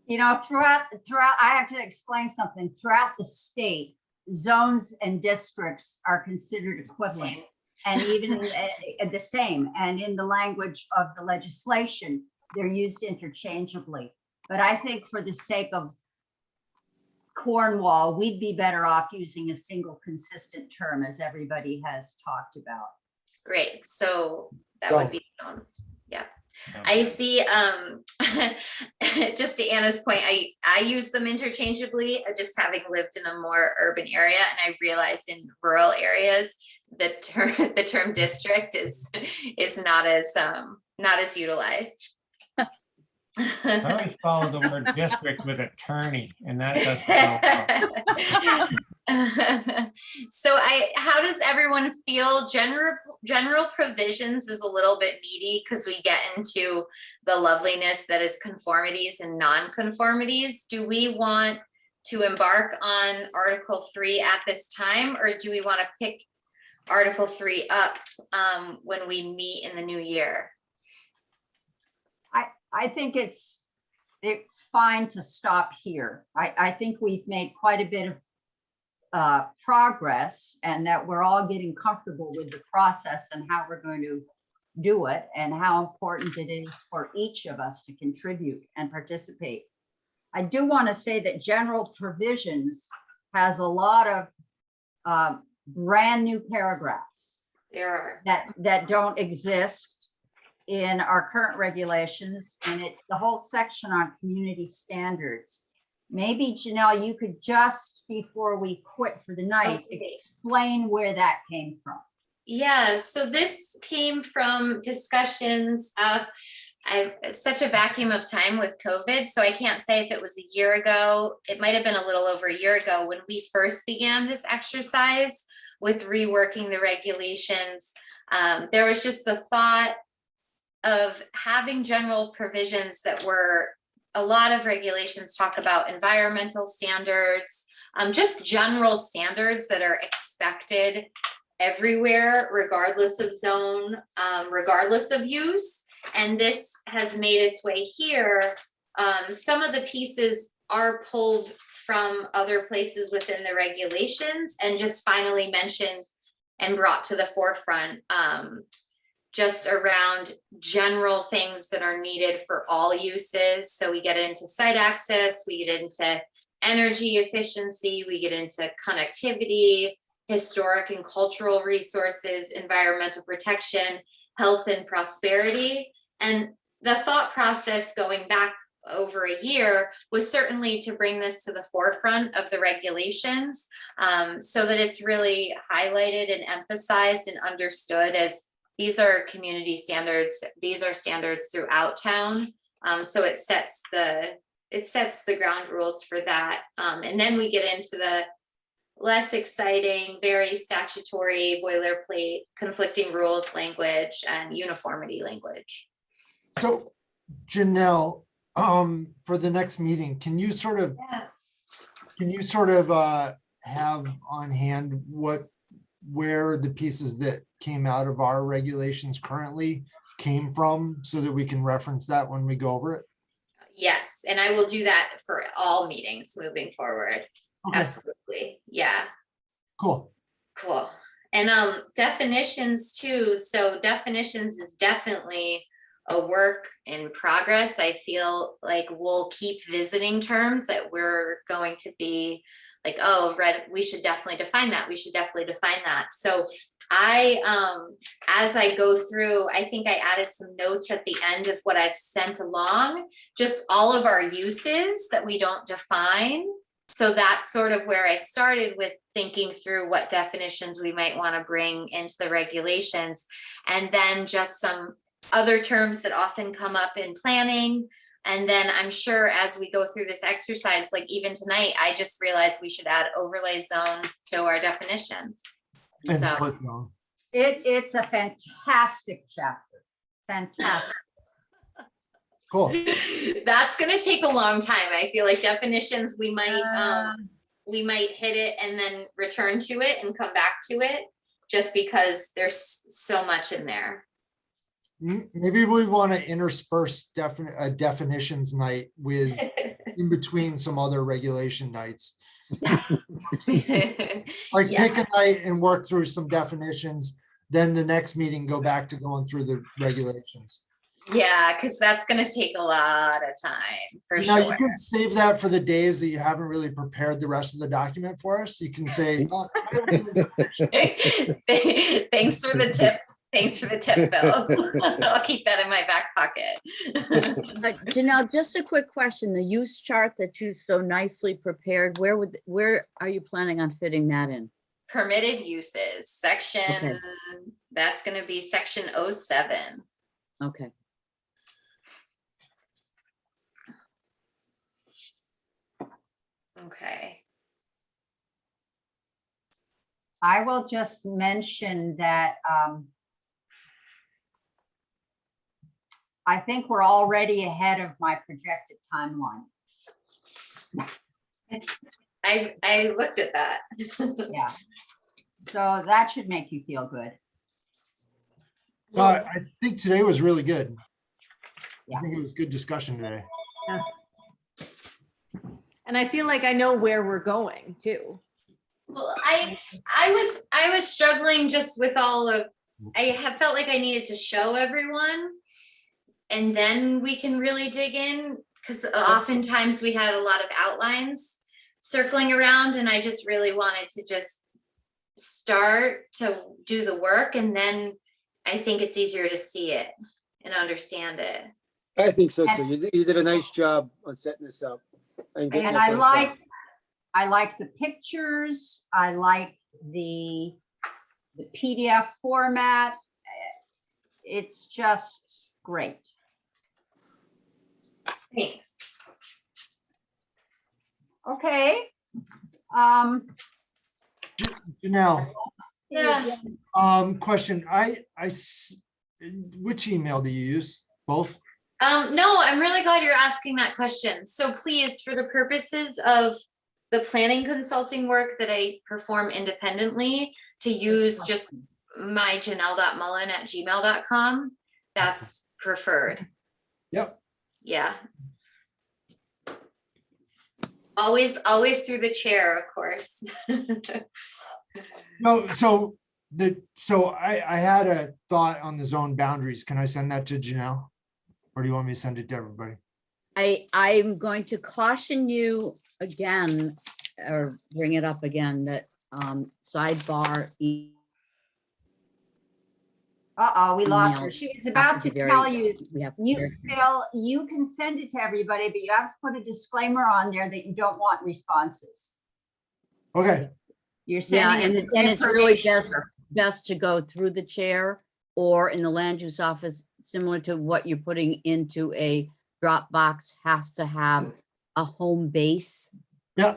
You know, throughout, I have to explain something. Throughout the state, zones and districts are considered equivalent. And even the same, and in the language of the legislation, they're used interchangeably. But I think for the sake of Cornwall, we'd be better off using a single consistent term, as everybody has talked about. Great, so that would be zones. Yeah. I see, just to Anna's point, I use them interchangeably, just having lived in a more urban area, and I realize in rural areas, the term district is not as utilized. I always follow the word district with attorney, and that doesn't help. So how does everyone feel? General provisions is a little bit meaty because we get into the loveliness that is conformities and non-conformities. Do we want to embark on Article 3 at this time, or do we want to pick Article 3 up when we meet in the new year? I think it's fine to stop here. I think we've made quite a bit of progress, and that we're all getting comfortable with the process and how we're going to do it, and how important it is for each of us to contribute and participate. I do want to say that general provisions has a lot of brand new paragraphs There are. that don't exist in our current regulations, and it's the whole section on community standards. Maybe Janelle, you could just, before we quit for the night, explain where that came from. Yeah, so this came from discussions of, I've such a vacuum of time with COVID, so I can't say if it was a year ago. It might have been a little over a year ago when we first began this exercise with reworking the regulations. There was just the thought of having general provisions that were, a lot of regulations talk about environmental standards, just general standards that are expected everywhere, regardless of zone, regardless of use. And this has made its way here. Some of the pieces are pulled from other places within the regulations and just finally mentioned and brought to the forefront, just around general things that are needed for all uses. So we get into site access, we get into energy efficiency, we get into connectivity, historic and cultural resources, environmental protection, health and prosperity. And the thought process going back over a year was certainly to bring this to the forefront of the regulations, so that it's really highlighted and emphasized and understood as these are community standards. These are standards throughout town. So it sets the ground rules for that. And then we get into the less exciting, very statutory, boilerplate, conflicting rules language and uniformity language. So Janelle, for the next meeting, can you sort of have on hand where the pieces that came out of our regulations currently came from, so that we can reference that when we go over it? Yes, and I will do that for all meetings moving forward. Okay. Absolutely, yeah. Cool. Cool. And definitions too. So definitions is definitely a work in progress. I feel like we'll keep visiting terms that we're going to be like, oh, we should definitely define that. We should definitely define that. So as I go through, I think I added some notes at the end of what I've sent along, just all of our uses that we don't define. So that's sort of where I started with thinking through what definitions we might want to bring into the regulations, and then just some other terms that often come up in planning. And then I'm sure as we go through this exercise, like even tonight, I just realized we should add overlay zone to our definitions. And So- split zone. It's a fantastic chapter. Fantastic. Cool. That's gonna take a long time. I feel like definitions, we might hit it and then return to it and come back to it, just because there's so much in there. Maybe we want to intersperse definitions night with in between some other regulation nights. Like Yeah. pick a night and work through some definitions, then the next meeting go back to going through the regulations. Yeah, because that's gonna take a lot of time for Now, you sure. can save that for the days that you haven't really prepared the rest of the document for us. You can say, "Oh, Thanks for the tip. Thanks for the tip, Bill. I'll keep that in my back pocket. Janelle, just a quick question. The use chart that you so nicely prepared, where are you planning on fitting that in? Permitted uses, section, Okay. that's gonna be section 07. Okay. Okay. I will just mention that I think we're already ahead of my projected timeline. I looked at that. Yeah. So that should make you feel good. I think today was really good. Yeah. I think it was good discussion today. And I feel like I know where we're going too. Well, I was struggling just with all of, I have felt like I needed to show everyone, and then we can really dig in, because oftentimes we had a lot of outlines circling around, and I just really wanted to just start to do the work, and then I think it's easier to see it and understand it. I think so too. You did a nice job on setting this up. getting And us I on track. like the pictures. I like the PDF format. It's just great. Thanks. Okay. Janelle, Yeah. question. Which email do you use? Both? No, I'm really glad you're asking that question. So please, for the purposes of the planning consulting work that I perform independently, to use just my janelle.mullen@gmail.com. That's preferred. Yep. Yeah. Always through the chair, of course. No, so I had a thought on the zone boundaries. Can I send that to Janelle? Or do you want me to send it to everybody? I'm going to caution you again, or bring it up again, that sidebar. Uh-oh, we lost her. She Emails was about have to be very- tell you, We have to be very- Phil, you can send it to everybody, but you have to put a disclaimer on there that you don't want responses. Okay, You're Yeah, sending. and it's really information. best to go through the chair or in the land use office, similar to what you're putting into a Dropbox, has to have a home base. yeah.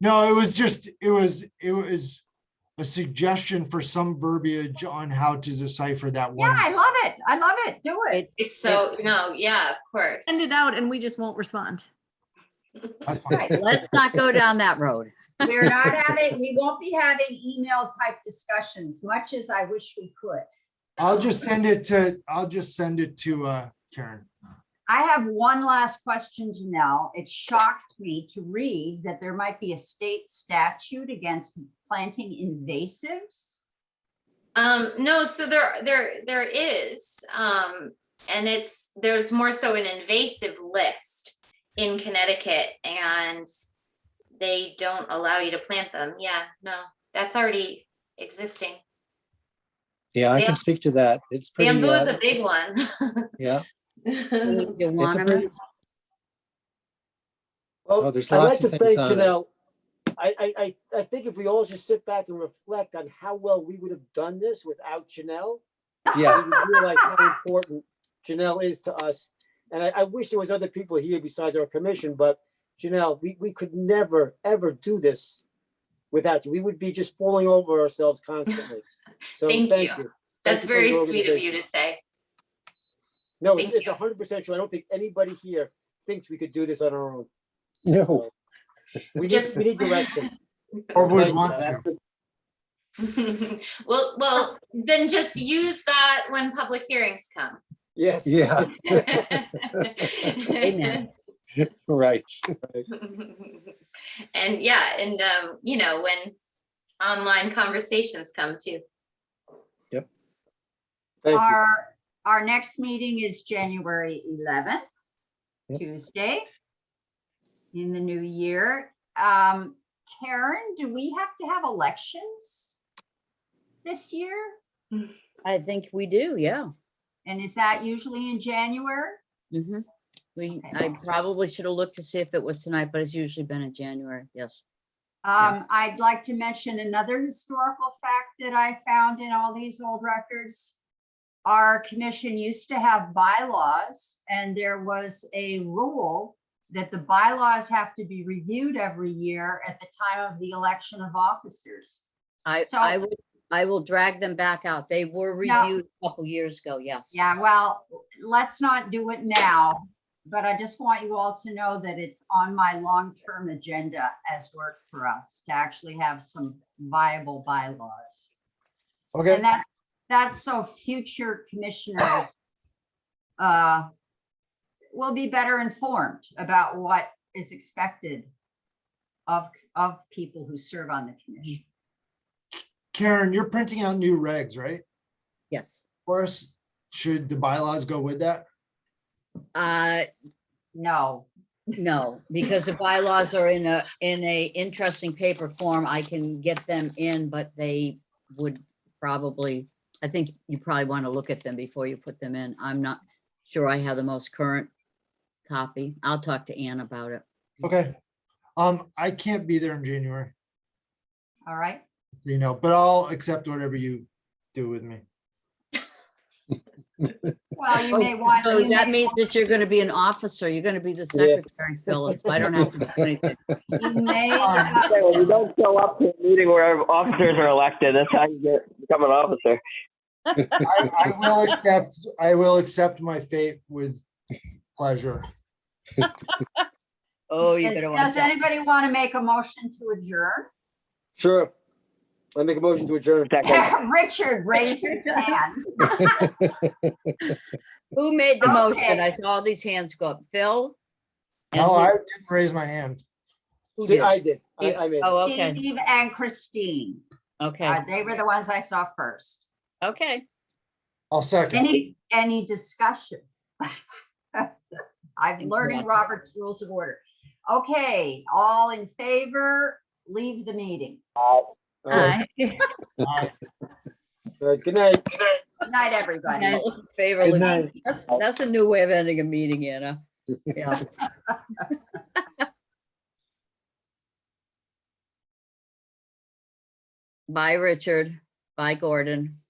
No, it was a suggestion for some verbiage on how to decipher that Yeah, one. I love it. I love it. Do it. It's so, no, yeah, of course. Send it out and we just won't respond. That's fine. Right. Let's not go down that road. We won't be having email type discussions, much as I wish we could. I'll just send it to Karen. I have one last question, Janelle. It shocked me to read that there might be a state statute against planting invasives. No, so there is, and there's more so an invasive list in Connecticut, and they don't allow you to plant them. Yeah, no, that's already existing. Yeah, I Yeah. can speak to that. It's pretty, Bamboo is a big one. yeah. You It's want a 'em? pretty, Well, Oh, there's I'd like lots to of things thank on it. Janelle. I think if we all just sit back and reflect on how well we would have done this without Janelle, yeah, we would realize how important Janelle is to us. And I wish there was other people here besides our commission, but Janelle, we could never, ever do this without you. We would be just falling over ourselves constantly. So Thank thank you. you. That's Thank you for very your sweet of you organization. to say. No, Thank it's you. 100% true. I don't think anybody here thinks we could do this on our own. no, We Just- need direction. Or would Thank you. want to. Well, then just use that when public hearings come. Yes. yeah, Amen. right. And yeah, and when online conversations come too. Thank you. Our next meeting is January 11th, Yep. Tuesday in the new year. Karen, do we have to have elections this year? I think we do, yeah. And is that usually in January? Mhm. I probably should have looked to see if it was tonight, but it's usually been in January, yes. I'd like to mention another historical fact that I found in all these old records. Our commission used to have bylaws, and there was a rule that the bylaws have to be reviewed every year at the time of the election of officers. So- I will drag them back out. They were No. reviewed a couple years ago, yes. Yeah, well, let's not do it now, but I just want you all to know that it's on my long-term agenda as work for us to actually have some viable bylaws. Okay, And that's so future commissioners will be better informed about what is expected of people who serve on the commission. Karen, you're printing out new regs, right? Yes. For us, should the bylaws go with that? No, No, because the bylaws are in a interesting paper form. I can get them in, but they would probably, I think you probably want to look at them before you put them in. I'm not sure I have the most current copy. I'll talk to Ann about it. Okay. I can't be there in January, all right. but I'll accept whatever you do with me. Well, you may want. So you that may means want- that you're going to be an officer. You're going to be the Yeah. secretary, Phyllis. I don't have to do anything. you may, Okay, well, you don't show up to a meeting where officers are elected. That's how you become an officer. I will accept my fate with pleasure. Oh, you're going to want does to. anybody want to make a motion to adjourn? Sure. I make a motion to adjourn. Second, Richard raised his hand. Who made the motion? Okay. I saw all these hands go up. Phil? And No, who- I didn't raise my hand. who See, did? I did. I made it. Oh, okay, Steve and Christine. okay, They were the ones I saw first. okay. I'll second. Any discussion? I'm Thank learning you. Robert's Rules of Order. Okay, all in favor, leave the meeting. All right. All right, good night. Good night, everybody. Okay. All in favor, Good leave- night. That's a new way of ending a meeting, Anna. Yeah. Bye, Richard. Bye, Gordon.